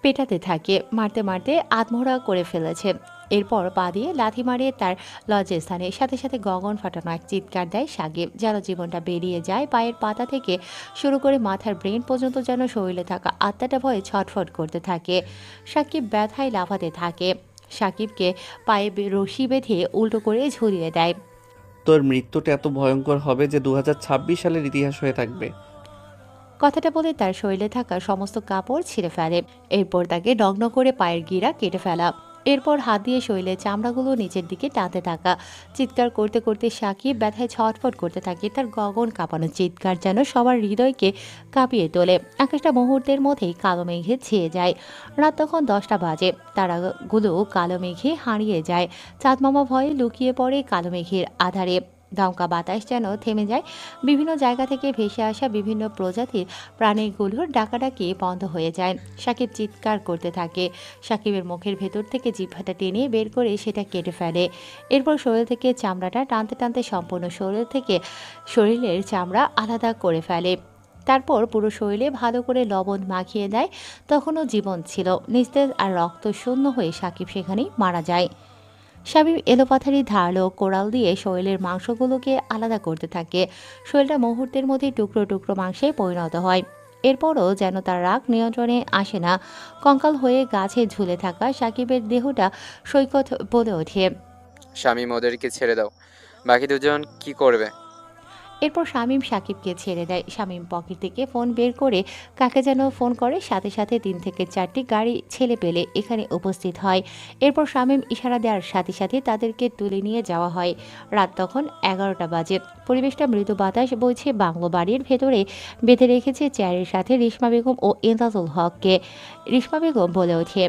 পেটাতে থাকে, মারতে মারতে আত্মহত্যা করে ফেলেছে। এরপর পা দিয়ে লাথি মারে তার লজ্জাস্থানে। সাথে সাথে গগন ফাটানো এক চিৎকার দেয় সাকিব, যেন জীবনটা বেরিয়ে যায়। পায়ের পাতা থেকে শুরু করে মাথার ব্রেন পর্যন্ত যেন শরীরে থাকা আত্মাটা ভয়ে ছটফট করতে থাকে। সাকিব ব্যথায় লাফাতে থাকে, সাকিবকে পায়ে রশি বেঁধে উল্টো করে ঝুলিয়ে দেয়। তোর মৃত্যুটা এত ভয়ঙ্কর হবে যে 2026 সালের ইতিহাস হয়ে থাকবে। কথাটা বলে তার শরীরে থাকা সমস্ত কাপড় ছিঁড়ে ফেলে। এরপর তাকে নগ্ন করে পায়ের গিরা কেটে ফেলা। এরপর হাত দিয়ে শরীরের চামড়াগুলো নিচের দিকে টানতে থাকা। চিৎকার করতে করতে সাকিব ব্যথায় ছটফট করতে থাকে। তার গগন কাঁপানো চিৎকার যেন সবার হৃদয়কে কাঁপিয়ে তোলে। আকাশটা মুহূর্তের মধ্যেই কালো মেঘে ছেয়ে যায়। রাত তখন 10টা বাজে। তারাগুলো কালো মেঘে হারিয়ে যায়। চাঁদ মামা ভয়ে লুকিয়ে পড়ে কালো মেঘের আধারে। দমকা বাতাস যেন থেমে যায়। বিভিন্ন জায়গা থেকে ভেসে আসা বিভিন্ন প্রজাতির প্রাণীগুলোর ডাকাডাকি বন্ধ হয়ে যায়। সাকিব চিৎকার করতে থাকে। সাকিবের মুখের ভেতর থেকে জিহ্বাটা টেনে বের করে সেটা কেটে ফেলে। এরপর শরীর থেকে চামড়াটা টানতে টানতে সম্পূর্ণ শরীরের চামড়া আলাদা করে ফেলে। তারপর পুরো শরীরে ভালো করে লবণ মাখিয়ে দেয়। তখনও জীবন ছিল। নিস্তেজ আর রক্ত শূন্য হয়ে সাকিব সেখানেই মারা যায়। শামীম এলোপাথারি ধারালো কোড়াল দিয়ে শরীরের মাংসগুলোকে আলাদা করতে থাকে। শরীরটা মুহূর্তের মধ্যে টুকরো টুকরো মাংসে পরিণত হয়। এরপরও যেন তার রাগ নিয়ন্ত্রণে আসে না। কঙ্কাল হয়ে গাছে ঝুলে থাকা সাকিবের দেহটা সৈকত বলে ওঠে। শামীম ওদেরকে ছেড়ে দাও, বাকি দুজন কি করবে? এরপর শামীম সাকিবকে ছেড়ে দেয়। শামীম পকেট থেকে ফোন বের করে কাকে যেন ফোন করে। সাথে সাথে 3 থেকে 4টি গাড়ি ছেলে পেলে এখানে উপস্থিত হয়। এরপর শামীম ইশারা দেওয়ার সাথে সাথে তাদেরকে তুলে নিয়ে যাওয়া হয়। রাত তখন 11টা বাজে। পরিবেশটা মৃদু বাতাস বইছে। বাংলো বাড়ির ভেতরে বেঁধে রেখেছে চেয়ারের সাথে রিশমা বেগম ও ইন্তাজুল হককে। রিশমা বেগম বলে ওঠে,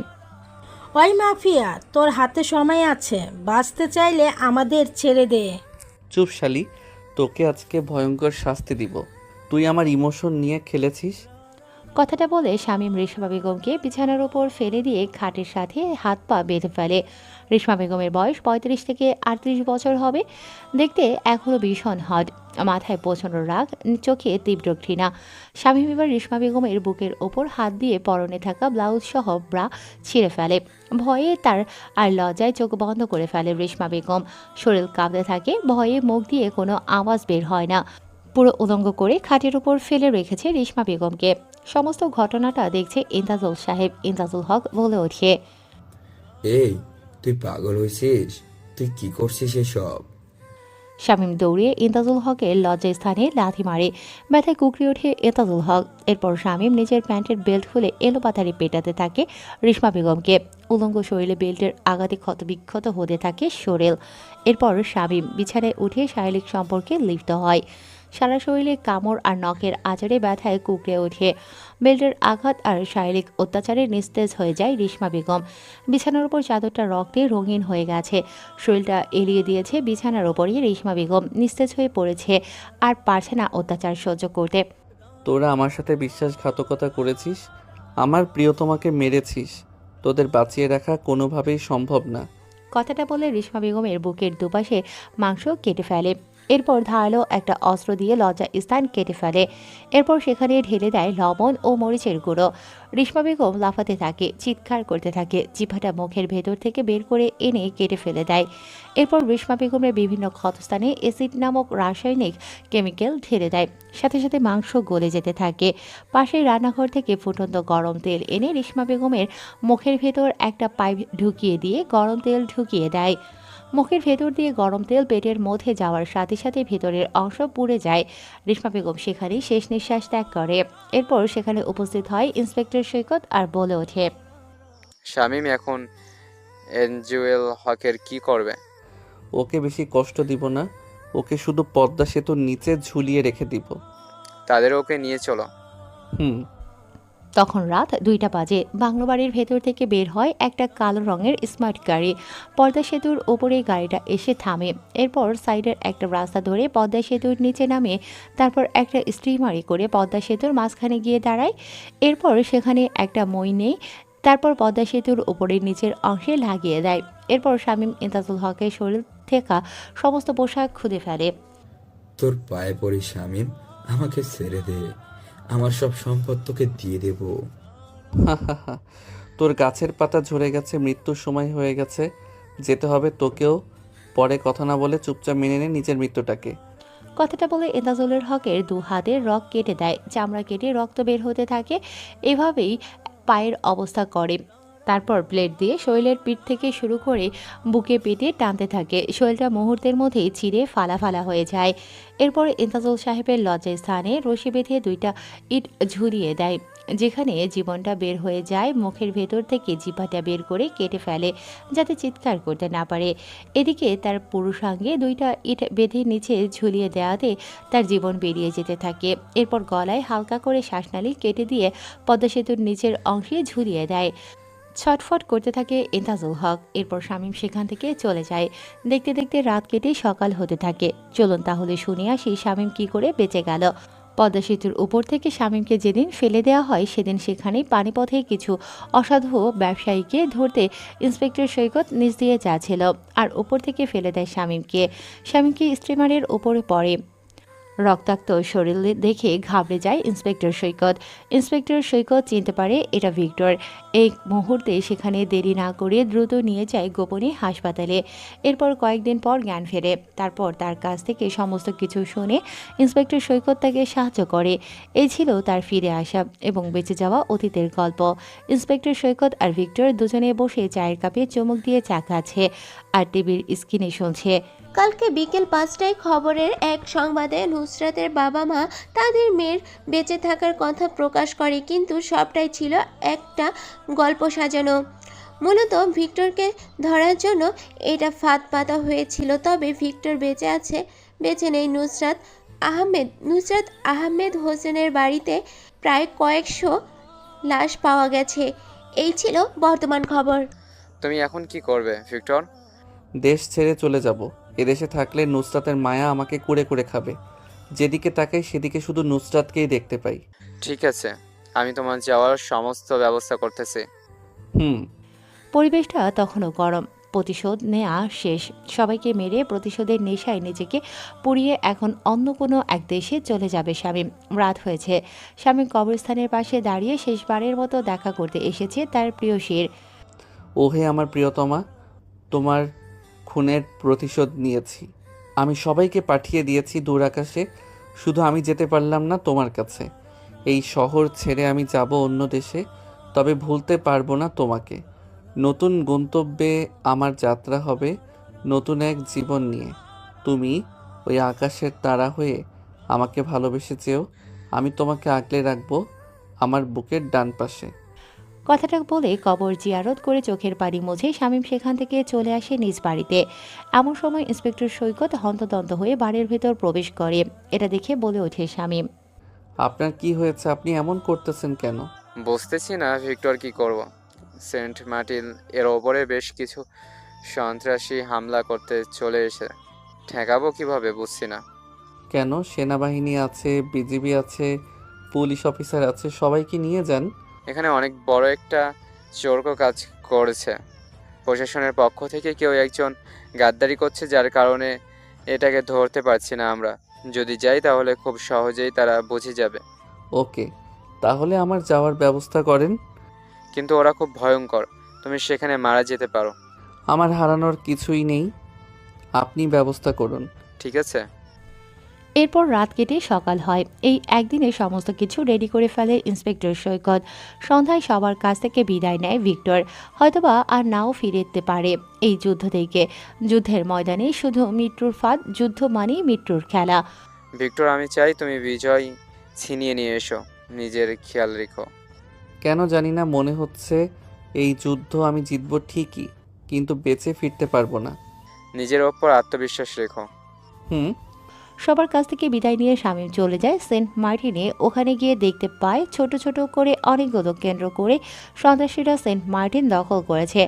ওই মাফিয়া, তোর হাতে সময় আছে, বাঁচতে চাইলে আমাদের ছেড়ে দে। চুপ শালি, তোকে আজকে ভয়ঙ্কর শাস্তি দিব। তুই আমার ইমোশন নিয়ে খেলেছিস। কথাটা বলে শামীম রেশমা বেগমকে বিছানার উপর ফেলে দিয়ে খাটের সাথে হাত পা বেঁধে ফেলে। রেশমা বেগমের বয়স 35 থেকে 38 বছর হবে। দেখতে এখনও ভীষণ হট, মাথায় প্রচণ্ড রাগ, চোখে তীব্র ঘৃণা। শামীম এবার রেশমা বেগমের বুকের ওপর হাত দিয়ে পরনে থাকা ব্লাউজ সহ ব্রা ছিঁড়ে ফেলে। ভয়ে তার আর লজ্জায় চোখ বন্ধ করে ফেলে রেশমা বেগম। শরীর কাঁপতে থাকে, ভয়ে মুখ দিয়ে কোনো আওয়াজ বের হয় না। পুরো উলঙ্গ করে খাটের উপর ফেলে রেখেছে রেশমা বেগমকে। সমস্ত ঘটনাটা দেখছে ইন্তাজুল সাহেব। ইন্তাজুল হক বলে ওঠে, এই তুই পাগল হয়েছিস? তুই কি করছিস এসব? শামীম দৌড়িয়ে ইন্তাজুল হকের লজ্জাস্থানে লাথি মারে। ব্যথায় কুকড়ে ওঠে ইন্তাজুল হক। এরপর শামীম নিজের প্যান্টের বেল্ট খুলে এলোপাতাড়ি পেটাতে থাকে রেশমা বেগমকে। উলঙ্গ শরীরে বেল্টের আঘাতে ক্ষতবিক্ষত হতে থাকে শরীর। এরপর শামীম বিছানায় উঠে শারীরিক সম্পর্কে লিপ্ত হয়। সারা শরীরে কামড় আর নখের আচারে ব্যথায় কুকড়ে ওঠে। বেল্টের আঘাত আর শারীরিক অত্যাচারে নিস্তেজ হয়ে যায় রেশমা বেগম। বিছানার উপর চাদরটা রক্তে রঙিন হয়ে গেছে। শরীরটা এলিয়ে দিয়েছে বিছানার ওপরই রেশমা বেগম। নিস্তেজ হয়ে পড়েছে, আর পারছে না অত্যাচার সহ্য করতে। তোরা আমার সাথে বিশ্বাসঘাতকতা করেছিস, আমার প্রিয়তমাকে মেরেছিস। তোদের বাঁচিয়ে রাখা কোনোভাবেই সম্ভব না। কথাটা বলে রেশমা বেগমের বুকের দুপাশে মাংস কেটে ফেলে। এরপর ধারালো একটা অস্ত্র দিয়ে লজ্জা স্থান কেটে ফেলে। এরপর সেখানে ঢেলে দেয় লবণ ও মরিচের গুঁড়ো। রেশমা বেগম লাফাতে থাকে, চিৎকার করতে থাকে। জিভাটা মুখের ভেতর থেকে বের করে এনে কেটে ফেলে দেয়। এরপর রেশমা বেগমের বিভিন্ন ক্ষতস্থানে অ্যাসিড নামক রাসায়নিক কেমিক্যাল ঢেলে দেয়। সাথে সাথে মাংস গলে যেতে থাকে। পাশের রান্নাঘর থেকে ফুটন্ত গরম তেল এনে রেশমা বেগমের মুখের ভেতর একটা পাইপ ঢুকিয়ে দিয়ে গরম তেল ঢুকিয়ে দেয়। মুখের ভেতর দিয়ে গরম তেল পেটের মধ্যে যাওয়ার সাথে সাথে ভেতরের অংশ পুড়ে যায়। রেশমা বেগম সেখানেই শেষ নিঃশ্বাস ত্যাগ করে। এরপর সেখানে উপস্থিত হয় ইন্সপেক্টর সৈকত আর বলে ওঠে, শামীম এখন এনজুয়েল হকের কি করবে? ওকে বেশি কষ্ট দিব না, ওকে শুধু পদ্মা সেতুর নিচে ঝুলিয়ে রেখে দিব। তাদের ওকে নিয়ে চলো। হুম। তখন রাত 2টা বাজে। বাংলো বাড়ির ভেতর থেকে বের হয় একটা কালো রঙের স্মার্ট গাড়ি। পদ্মা সেতুর ওপরে গাড়িটা এসে থামে। এরপর সাইডের একটা রাস্তা ধরে পদ্মা সেতুর নিচে নামে। তারপর একটা স্টিমারে করে পদ্মা সেতুর মাঝখানে গিয়ে দাঁড়ায়। এরপর সেখানে একটা মই নেই। তারপর পদ্মা সেতুর ওপরে নিচের অংশে লাগিয়ে দেয়। এরপর শামীম ইমতাজুল হকের শরীর থেকে সমস্ত পোশাক খুলে ফেলে। তোর পায়ে পড়ি শামীম, আমাকে ছেড়ে দে, আমার সব সম্পদ তোকে দিয়ে দেব। তোর গাছের পাতা ঝরে গেছে, মৃত্যুর সময় হয়ে গেছে, যেতে হবে তোকেও। পরে কথা না বলে চুপচাপ মেনে নে নিজের মৃত্যুটাকে। কথাটা বলে ইমতাজুলের হকের 2 হাতের রক কেটে দেয়। চামড়া কেটে রক্ত বের হতে থাকে। এভাবেই পায়ের অবস্থা করে। তারপর প্লেট দিয়ে শৈলের পিঠ থেকে শুরু করে বুকে পেটে টানতে থাকে। শৈলটা মুহূর্তের মধ্যেই চিরে ফালা ফালা হয়ে যায়। এরপর ইমতাজুল সাহেবের লজ্জার স্থানে রশি বেঁধে 2টা ইট ঝুলিয়ে দেয়, যেখানে জীবনটা বের হয়ে যায়। মুখের ভেতর থেকে জিহ্বাটা বের করে কেটে ফেলে, যাতে চিৎকার করতে না পারে। এদিকে তার পুরুষাঙ্গে 2টা ইট বেঁধে নিচে ঝুলিয়ে দেওয়াতে তার জীবন বেরিয়ে যেতে থাকে। এরপর গলায় হালকা করে শ্বাসনালী কেটে দিয়ে পদ্মা সেতুর নিচের অংশে ঝুলিয়ে দেয়। ছটফট করতে থাকে ইমতাজুল হক। এরপর শামীম সেখান থেকে চলে যায়। দেখতে দেখতে রাত কেটে সকাল হতে থাকে। চলুন তাহলে শুনে আসি শামীম কি করে বেঁচে গেল। পদ্মা সেতুর উপর থেকে শামীমকে যেদিন ফেলে দেওয়া হয়, সেদিন সেখানেই পানিপথে কিছু অসাধু ব্যবসায়ীকে ধরতে ইন্সপেক্টর সৈকত নিচ দিয়ে যাচ্ছিল, আর উপর থেকে ফেলে দেয় শামীমকে। শামীমকে স্টিমারের উপরে পড়ে। রক্তাক্ত শরীর দেখে ঘাবড়ে যায় ইন্সপেক্টর সৈকত। ইন্সপেক্টর সৈকত চিনতে পারে এটা ভিক্টর। এই মুহূর্তে সেখানে দেরি না করে দ্রুত নিয়ে যায় গোপনে হাসপাতালে। এরপর কয়েকদিন পর জ্ঞান ফেরে। তারপর তার কাছ থেকে সমস্ত কিছু শুনে ইন্সপেক্টর সৈকত তাকে সাহায্য করে। এই ছিল তার ফিরে আসা এবং বেঁচে যাওয়া অতীতের গল্প। ইন্সপেক্টর সৈকত আর ভিক্টর দুজনে বসে চায়ের কাপে চুমুক দিয়ে চা খাচ্ছে আর টিভির স্ক্রিনে শুনছে। কালকে বিকেল 5টায় খবরের এক সংবাদে নুসরাতের বাবা মা তাদের মেয়ের বেঁচে থাকার কথা প্রকাশ করে, কিন্তু সবটাই ছিল একটা গল্প সাজানো। মূলত ভিক্টরকে ধরার জন্য এটা ফাঁদ পাতা হয়েছিল। তবে ভিক্টর বেঁচে আছে, বেঁচে নেই নুসরাত আহমেদ হোসেনের বাড়িতে প্রায় কয়েকশো লাশ পাওয়া গেছে। এই ছিল বর্তমান খবর। তুমি এখন কি করবে ভিক্টর? দেশ ছেড়ে চলে যাব। এদেশে থাকলে নুসরাতের মায়া আমাকে কুড়ে কুড়ে খাবে। যেদিকে তাকাই সেদিকে শুধু নুসরাতকেই দেখতে পাই। ঠিক আছে, আমি তোমার যাওয়ার সমস্ত ব্যবস্থা করতেছি। পরিবেশটা তখনও গরম। প্রতিশোধ নেওয়া শেষ। সবাইকে মেরে প্রতিশোধের নেশায় নিজেকে পুড়িয়ে এখন অন্য কোনো এক দেশে চলে যাবে শামীম। রাত হয়েছে। শামীম কবরস্থানের পাশে দাঁড়িয়ে শেষবারের মতো দেখা করতে এসেছে তার প্রিয়সীর। ওহে আমার প্রিয়তমা, তোমার খুনের প্রতিশোধ নিয়েছি। আমি সবাইকে পাঠিয়ে দিয়েছি দূর আকাশে, শুধু আমি যেতে পারলাম না তোমার কাছে। এই শহর ছেড়ে আমি যাব অন্য দেশে, তবে ভুলতে পারবো না তোমাকে। নতুন গন্তব্যে আমার যাত্রা হবে, নতুন এক জীবন নিয়ে। তুমি ওই আকাশের তারা হয়ে আমাকে ভালোবেসে চেও। আমি তোমাকে আগলে রাখবো আমার বুকের ডান পাশে। কথাটা বলে কবর জিয়ারত করে চোখের পানি মুছে শামীম সেখান থেকে চলে আসে নিজ বাড়িতে। এমন সময় ইন্সপেক্টর সৈকত হন্তদন্ত হয়ে বাড়ির ভেতর প্রবেশ করে। এটা দেখে বলে ওঠে শামীম, আপনার কি হয়েছে? আপনি এমন করতেছেন কেন? বুঝতেছি না ভিক্টর, কি করব। সেন্ট মার্টিন এর ওপরে বেশ কিছু সন্ত্রাসী হামলা করতে চলে এসে ঠেকাবো কিভাবে বুঝছি না। কেন? সেনাবাহিনী আছে, বিজিবি আছে, পুলিশ অফিসার আছে, সবাইকে নিয়ে যান। এখানে অনেক বড় একটা চোরক কাজ করেছে। প্রশাসনের পক্ষ থেকে কেউ একজন গাদ্দারি করছে, যার কারণে এটাকে ধরতে পারছি না আমরা। যদি যাই তাহলে খুব সহজেই তারা বুঝে যাবে। ওকে, তাহলে আমার যাওয়ার ব্যবস্থা করেন। কিন্তু ওরা খুব ভয়ঙ্কর, তুমি সেখানে মারা যেতে পারো। আমার হারানোর কিছুই নেই, আপনি ব্যবস্থা করুন। ঠিক আছে। এরপর রাত কেটে সকাল হয়। এই একদিনে সমস্ত কিছু রেডি করে ফেলে ইন্সপেক্টর সৈকত। সন্ধ্যায় সবার কাছ থেকে বিদায় নেয় ভিক্টর। হয়তোবা আর নাও ফিরতে পারে এই যুদ্ধ থেকে। যুদ্ধের ময়দানে শুধু মৃত্যুর ফাঁদ, যুদ্ধ মানেই মৃত্যুর খেলা। ভিক্টর, আমি চাই তুমি বিজয় ছিনিয়ে নিয়ে এসো। নিজের খেয়াল রেখো। কেন জানি না মনে হচ্ছে এই যুদ্ধ আমি জিতব ঠিকই, কিন্তু বেঁচে ফিরতে পারবো না। নিজের ওপর আত্মবিশ্বাস রেখো। সবার কাছ থেকে বিদায় নিয়ে শামীম চলে যায় সেন্ট মার্টিনে। ওখানে গিয়ে দেখতে পায় ছোট ছোট করে অনেকগুলো কেন্দ্র করে সন্ত্রাসীরা সেন্ট মার্টিন দখল করেছে।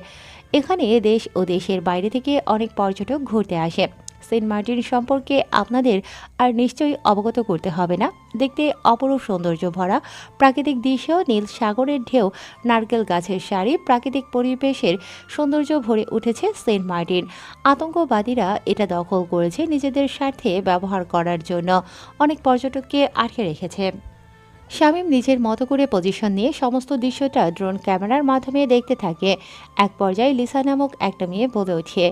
এখানে দেশ ও দেশের বাইরে থেকে অনেক পর্যটক ঘুরতে আসে। সেন্ট মার্টিন সম্পর্কে আপনাদের আর নিশ্চয়ই অবগত করতে হবে না। দেখতে অপরূপ সৌন্দর্য ভরা প্রাকৃতিক দৃশ্য, নীল সাগরের ঢেউ, নারকেল গাছের সারি, প্রাকৃতিক পরিবেশের সৌন্দর্য ভরে উঠেছে সেন্ট মার্টিন। আতঙ্কবাদীরা এটা দখল করেছে নিজেদের স্বার্থে ব্যবহার করার জন্য। অনেক পর্যটককে আটকে রেখেছে। শামীম নিজের মতো করে পজিশন নিয়ে সমস্ত দৃশ্যটা ড্রোন ক্যামেরার মাধ্যমে দেখতে থাকে। এক পর্যায়ে লিসা নামক একটা মেয়ে বলে ওঠে,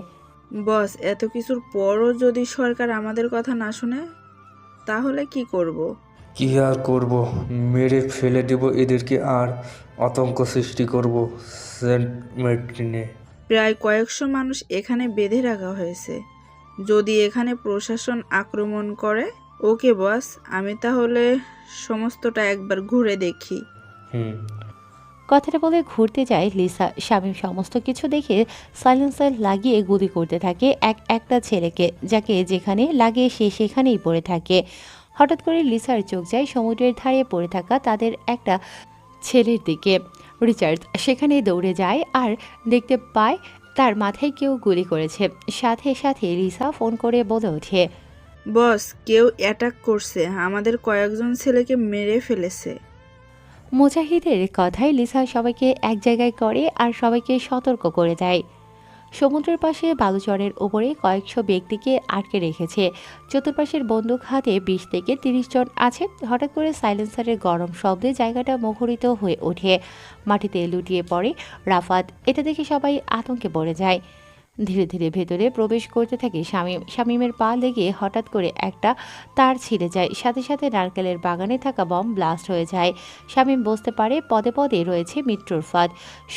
বস, এত কিছুর পরও যদি সরকার আমাদের কথা না শুনে তাহলে কি করব? কি আর করব, মেরে ফেলে দেব এদেরকে আর আতঙ্ক সৃষ্টি করব সেন্ট মার্টিনে। প্রায় কয়েকশো মানুষ এখানে বেঁধে রাখা হয়েছে। যদি এখানে প্রশাসন আক্রমণ করে? ওকে বস, আমি তাহলে সমস্তটা একবার ঘুরে দেখি। কথাটা বলে ঘুরতে যায় লিসা। শামীম সমস্ত কিছু দেখে সাইলেন্সার লাগিয়ে গুলি করতে থাকে একটা ছেলেকে, যাকে যেখানে লাগে সে সেখানেই পড়ে থাকে। হঠাৎ করে লিসার চোখ যায় সমুদ্রের ধারে পড়ে থাকা তাদের একটা ছেলের দিকে। রিচার্ড সেখানে দৌড়ে যায় আর দেখতে পায় তার মাথায় কেউ গুলি করেছে। সাথে সাথে লিসা ফোন করে বলে ওঠে, বস, কেউ অ্যাটাক করছে, আমাদের কয়েকজন ছেলেকে মেরে ফেলেছে। মুজাহিদের কথায় লিসা সবাইকে এক জায়গায় করে আর সবাইকে সতর্ক করে দেয়। সমুদ্রের পাশে বালুচরের ওপরে কয়েকশো ব্যক্তিকে আটকে রেখেছে। চতুর্পাশের বন্দুক হাতে 20 থেকে 30 জন আছে। হঠাৎ করে সাইলেন্সারের গরম শব্দে জায়গাটা মুখরিত হয়ে ওঠে। মাটিতে লুটিয়ে পড়ে রাফাত। এটা দেখে সবাই আতঙ্কে পড়ে যায়। ধীরে ধীরে ভেতরে প্রবেশ করতে থাকে শামীমের পা লেগে হঠাৎ করে একটা তার ছিঁড়ে যায়। সাথে সাথে নারকেলের বাগানে থাকা বম ব্লাস্ট হয়ে যায়। শামীম বুঝতে পারে পদে পদে রয়েছে মৃত্যুর ফাঁদ।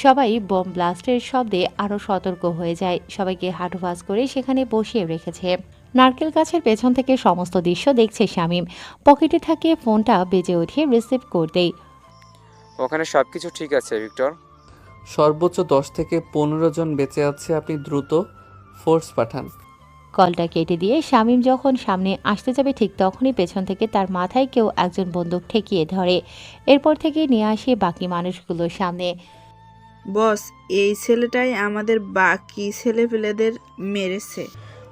সবাই বম ব্লাস্টের শব্দে আরও সতর্ক হয়ে যায়। সবাইকে হাঁটুভাস করে সেখানে বসিয়ে রেখেছে। নারকেল গাছের পেছন থেকে সমস্ত দৃশ্য দেখছে শামীম। পকেটে থাকে ফোনটা বেজে ওঠে রিসিভ করতেই। ওখানে সবকিছু ঠিক আছে ভিক্টর? সর্বোচ্চ 10 থেকে 15 জন বেঁচে আছে, আপনি দ্রুত ফোর্স পাঠান। কলটা কেটে দিয়ে শামীম যখন সামনে আসতে যাবে ঠিক তখনই পেছন থেকে তার মাথায় কেউ একজন বন্দুক ঠেকিয়ে ধরে। এরপর থেকে নিয়ে আসে বাকি মানুষগুলোর সামনে। বস, এই ছেলেটাই আমাদের বাকি ছেলেপেলেদের মেরেছে।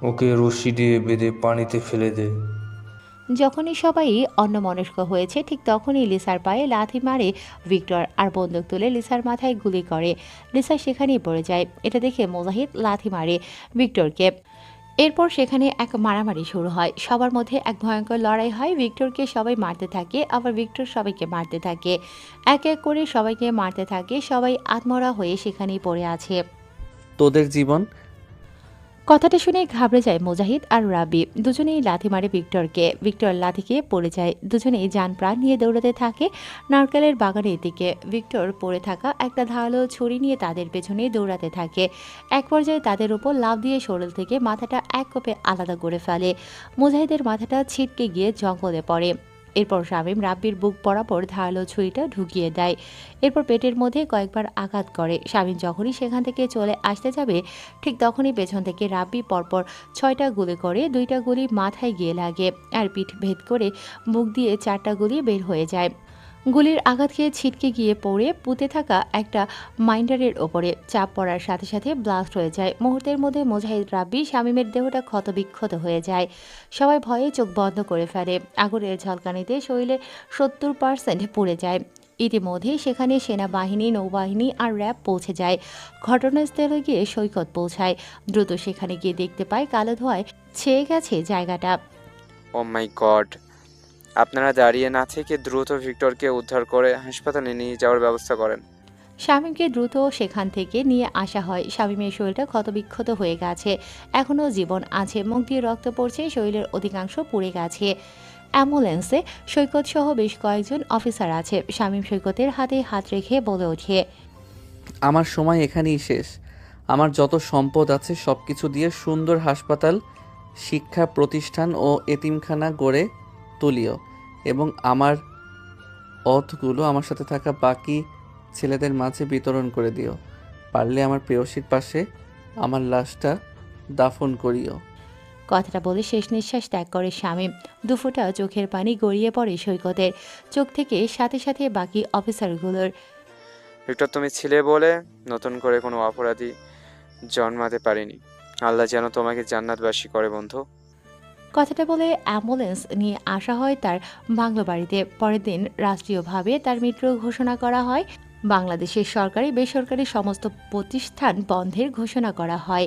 ওকে রশি দিয়ে বেঁধে পানিতে ফেলে দে। যখনই সবাই অন্যমনস্ক হয়েছে ঠিক তখনই লিসার পায়ে লাথি মারে ভিক্টর আর বন্দুক তুলে লিসার মাথায় গুলি করে। লিসা সেখানেই পড়ে যায়। এটা দেখে মুজাহিদ লাথি মারে ভিক্টরকে। এরপর সেখানে এক মারামারি শুরু হয়। সবার মধ্যে এক ভয়ঙ্কর লড়াই হয়। ভিক্টরকে সবাই মারতে থাকে, আবার ভিক্টর সবাইকে মারতে থাকে। এক এক করে সবাইকে মারতে থাকে। সবাই আত্মরা হয়ে সেখানেই পড়ে আছে। তোদের জীবন। কথাটা শুনে ঘাবড়ে যায় মুজাহিদ আর রাবি। দুজনেই লাথি মারে ভিক্টরকে। ভিক্টর লাথি খেয়ে পড়ে যায়। দুজনেই যান প্রাণ নিয়ে দৌড়াতে থাকে নারকেলের বাগানের দিকে। ভিক্টর পড়ে থাকা একটা ধারালো ছুরি নিয়ে তাদের পেছনে দৌড়াতে থাকে। এক পর্যায়ে তাদের উপর লাফ দিয়ে শরীর থেকে মাথাটা এক কোপে আলাদা করে ফেলে। মুজাহিদের মাথাটা ছিটকে গিয়ে জঙ্গলে পড়ে। এরপর শামীম রাব্বির বুক বরাবর ধারালো ছুরিটা ঢুকিয়ে দেয়। এরপর পেটের মধ্যে কয়েকবার আঘাত করে। শামীম যখনই সেখান থেকে চলে আসতে যাবে ঠিক তখনই পেছন থেকে রাব্বি পরপর 6টা গুলি করে। 2টা গুলি মাথায় গিয়ে লাগে আর পিঠ ভেদ করে মুখ দিয়ে 4টা গুলি বের হয়ে যায়। গুলির আঘাত খেয়ে ছিটকে গিয়ে পড়ে পুঁতে থাকা একটা মাইন্ডারের ওপরে চাপ পড়ার সাথে সাথে ব্লাস্ট হয়ে যায়। মুহূর্তের মধ্যে মুজাহিদ রাব্বি শামীমের দেহটা ক্ষতবিক্ষত হয়ে যায়। সবাই ভয়ে চোখ বন্ধ করে ফেলে। আগুনের ঝলকানিতে শরীরে 70% পুড়ে যায়। ইতিমধ্যেই সেখানে সেনাবাহিনী, নৌবাহিনী আর র্যাব পৌঁছে যায়। ঘটনাস্থলে গিয়ে সৈকত পৌঁছায়। দ্রুত সেখানে গিয়ে দেখতে পায় কালো ধোঁয়ায় ছেয়ে গেছে জায়গাটা। ও মাই গড! আপনারা দাঁড়িয়ে না থেকে দ্রুত ভিক্টরকে উদ্ধার করে হাসপাতালে নিয়ে যাওয়ার ব্যবস্থা করেন। শামীমকে দ্রুত সেখান থেকে নিয়ে আসা হয়। শামীমের শরীরটা ক্ষতবিক্ষত হয়ে গেছে, এখনও জীবন আছে। মুখ দিয়ে রক্ত পড়ছে, শরীরের অধিকাংশ পুড়ে গেছে। অ্যাম্বুলেন্সে সৈকত সহ বেশ কয়েকজন অফিসার আছে। শামীম সৈকতের হাতে হাত রেখে বলে ওঠে, আমার সময় এখানেই শেষ। আমার যত সম্পদ আছে সব কিছু দিয়ে সুন্দর হাসপাতাল, শিক্ষা প্রতিষ্ঠান ও এতিমখানা গড়ে তুলিও এবং আমার অর্থগুলো আমার সাথে থাকা বাকি ছেলেদের মাঝে বিতরণ করে দিও। পারলে আমার প্রেয়সীর পাশে আমার লাশটা দাফন করিও। কথাটা বলে শেষ নিঃশ্বাস ত্যাগ করে শামীম। দুফোঁটা চোখের পানি গড়িয়ে পড়ে সৈকতের চোখ থেকে, সাথে সাথে বাকি অফিসারগুলোর। ভিক্টর, তুমি ছিলে বলে নতুন করে কোনো অপরাধী জন্মাতে পারিনি। আল্লাহ যেন তোমাকে জান্নাতবাসী করে বন্ধু। কথাটা বলে অ্যাম্বুলেন্স নিয়ে আসা হয় তার বাংলো বাড়িতে। পরের দিন রাষ্ট্রীয়ভাবে তার মৃত্যু ঘোষণা করা হয়। বাংলাদেশের সরকারি বেসরকারি সমস্ত প্রতিষ্ঠান বন্ধের ঘোষণা করা হয়।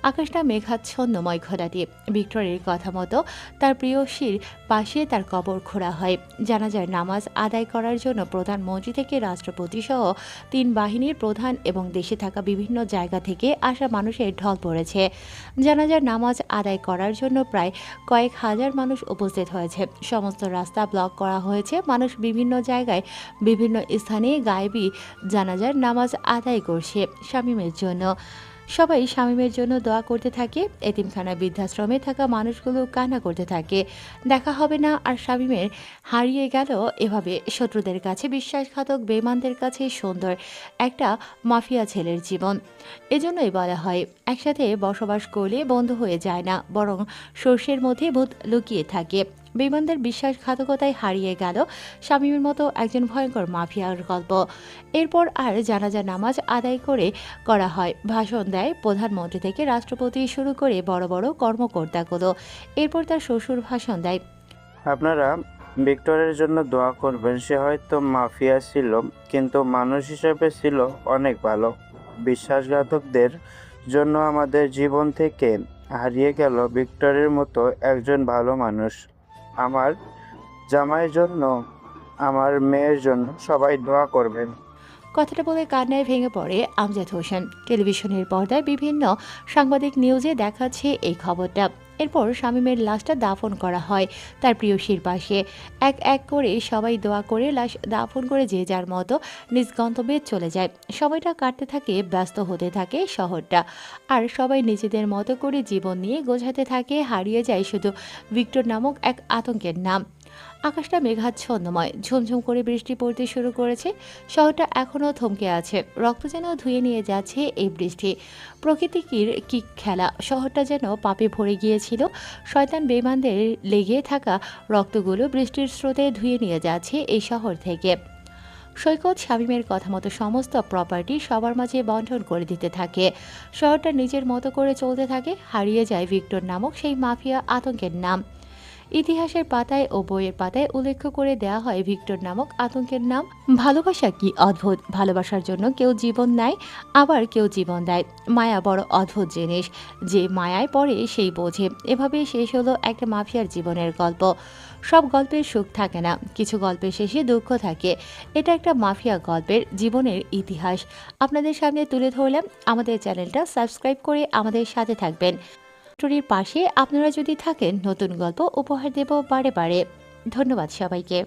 আকাশটা মেঘাচ্ছন্নময় ঘোলাটে। ভিক্টরের কথা মতো তার প্রিয়সীর পাশে তার কবর খোঁড়া হয়। জানাজার নামাজ আদায় করার জন্য প্রধানমন্ত্রী থেকে রাষ্ট্রপতি সহ 3 বাহিনীর প্রধান এবং দেশে থাকা বিভিন্ন জায়গা থেকে আসা মানুষের ঢল পড়েছে। জানাজার নামাজ আদায় করার জন্য প্রায় কয়েক হাজার মানুষ উপস্থিত হয়েছে। সমস্ত রাস্তা ব্লক করা হয়েছে। মানুষ বিভিন্ন জায়গায় বিভিন্ন স্থানে গায়েবী জানাজার নামাজ আদায় করছে শামীমের জন্য। সবাই শামীমের জন্য দোয়া করতে থাকে। এতিমখানা বৃদ্ধাশ্রমে থাকা মানুষগুলো কান্না করতে থাকে। দেখা হবে না আর শামীমের হারিয়ে গেল এভাবে শত্রুদের কাছে বিশ্বাসঘাতক বেঈমানদের কাছে সুন্দর একটা মাফিয়া ছেলের জীবন। এজন্যই বলা হয় একসাথে বসবাস করলে বন্ধু হয়ে যায় না, বরং সর্ষের মধ্যে ভূত লুকিয়ে থাকে। বেঈমানদের বিশ্বাসঘাতকতায় হারিয়ে গেল শামীমের মতো একজন ভয়ঙ্কর মাফিয়ার গল্প। এরপর আর জানাজা নামাজ আদায় করা হয়। ভাষণ দেয় প্রধানমন্ত্রী থেকে রাষ্ট্রপতি শুরু করে বড় বড় কর্মকর্তাগুলো। এরপর তার শ্বশুর ভাষণ দেয়। আপনারা ভিক্টরের জন্য দোয়া করবেন। সে হয়তো মাফিয়া ছিল, কিন্তু মানুষ হিসেবে ছিল অনেক ভালো। বিশ্বাসঘাতকদের জন্য আমাদের জীবন থেকে হারিয়ে গেল ভিক্টরের মতো একজন ভালো মানুষ। আমার জামাইয়ের জন্য, আমার মেয়ের জন্য সবাই দোয়া করবেন। কথাটা বলে কান্নায় ভেঙে পড়ে আমজাদ হোসেন। টেলিভিশনের পর্দায় বিভিন্ন সাংবাদিক নিউজে দেখাচ্ছে এই খবরটা। এরপর শামীমের লাশটা দাফন করা হয় তার প্রিয়সীর পাশে। এক এক করে সবাই দোয়া করে লাশ দাফন করে যে যার মতো নিজ গন্তব্যে চলে যায়। সময়টা কাটতে থাকে, ব্যস্ত হতে থাকে শহরটা। আর সবাই নিজেদের মতো করে জীবন নিয়ে গোছাতে থাকে। হারিয়ে যায় শুধু ভিক্টর নামক এক আতঙ্কের নাম। আকাশটা মেঘাচ্ছন্নময়। ঝুমঝুম করে বৃষ্টি পড়তে শুরু করেছে। শহরটা এখনও থমকে আছে। রক্ত যেন ধুয়ে নিয়ে যাচ্ছে এই বৃষ্টি। প্রকৃতির কি খেলা! শহরটা যেন পাপে ভরে গিয়েছিল। শয়তান বেঈমানদের লেগে থাকা রক্তগুলো বৃষ্টির স্রোতে ধুয়ে নিয়ে যাচ্ছে এই শহর থেকে। সৈকত শামীমের কথা মতো সমস্ত প্রপার্টি সবার মাঝে বন্টন করে দিতে থাকে। শহরটা নিজের মতো করে চলতে থাকে। হারিয়ে যায় ভিক্টর নামক সেই মাফিয়া আতঙ্কের নাম। ইতিহাসের পাতায় ও বইয়ের পাতায় উল্লেখ করে দেওয়া হয় ভিক্টর নামক আতঙ্কের নাম। ভালোবাসা কি অদ্ভুত! ভালোবাসার জন্য কেউ জীবন নেয়, আবার কেউ জীবন দেয়। মায়া বড় অদ্ভুত জিনিস। যে মায়ায় পড়ে সেই বোঝে। এভাবে শেষ হলো একটা মাফিয়ার জীবনের গল্প। সব গল্পের সুখ থাকে না, কিছু গল্পের শেষে দুঃখ থাকে। এটা একটা মাফিয়া গল্পের জীবনের ইতিহাস আপনাদের সামনে তুলে ধরলাম। আমাদের চ্যানেলটা সাবস্ক্রাইব করে আমাদের সাথে থাকবেন। স্টোরির পাশে আপনারা যদি থাকেন, নতুন গল্প উপহার দেব বারে বারে। ধন্যবাদ সবাইকে।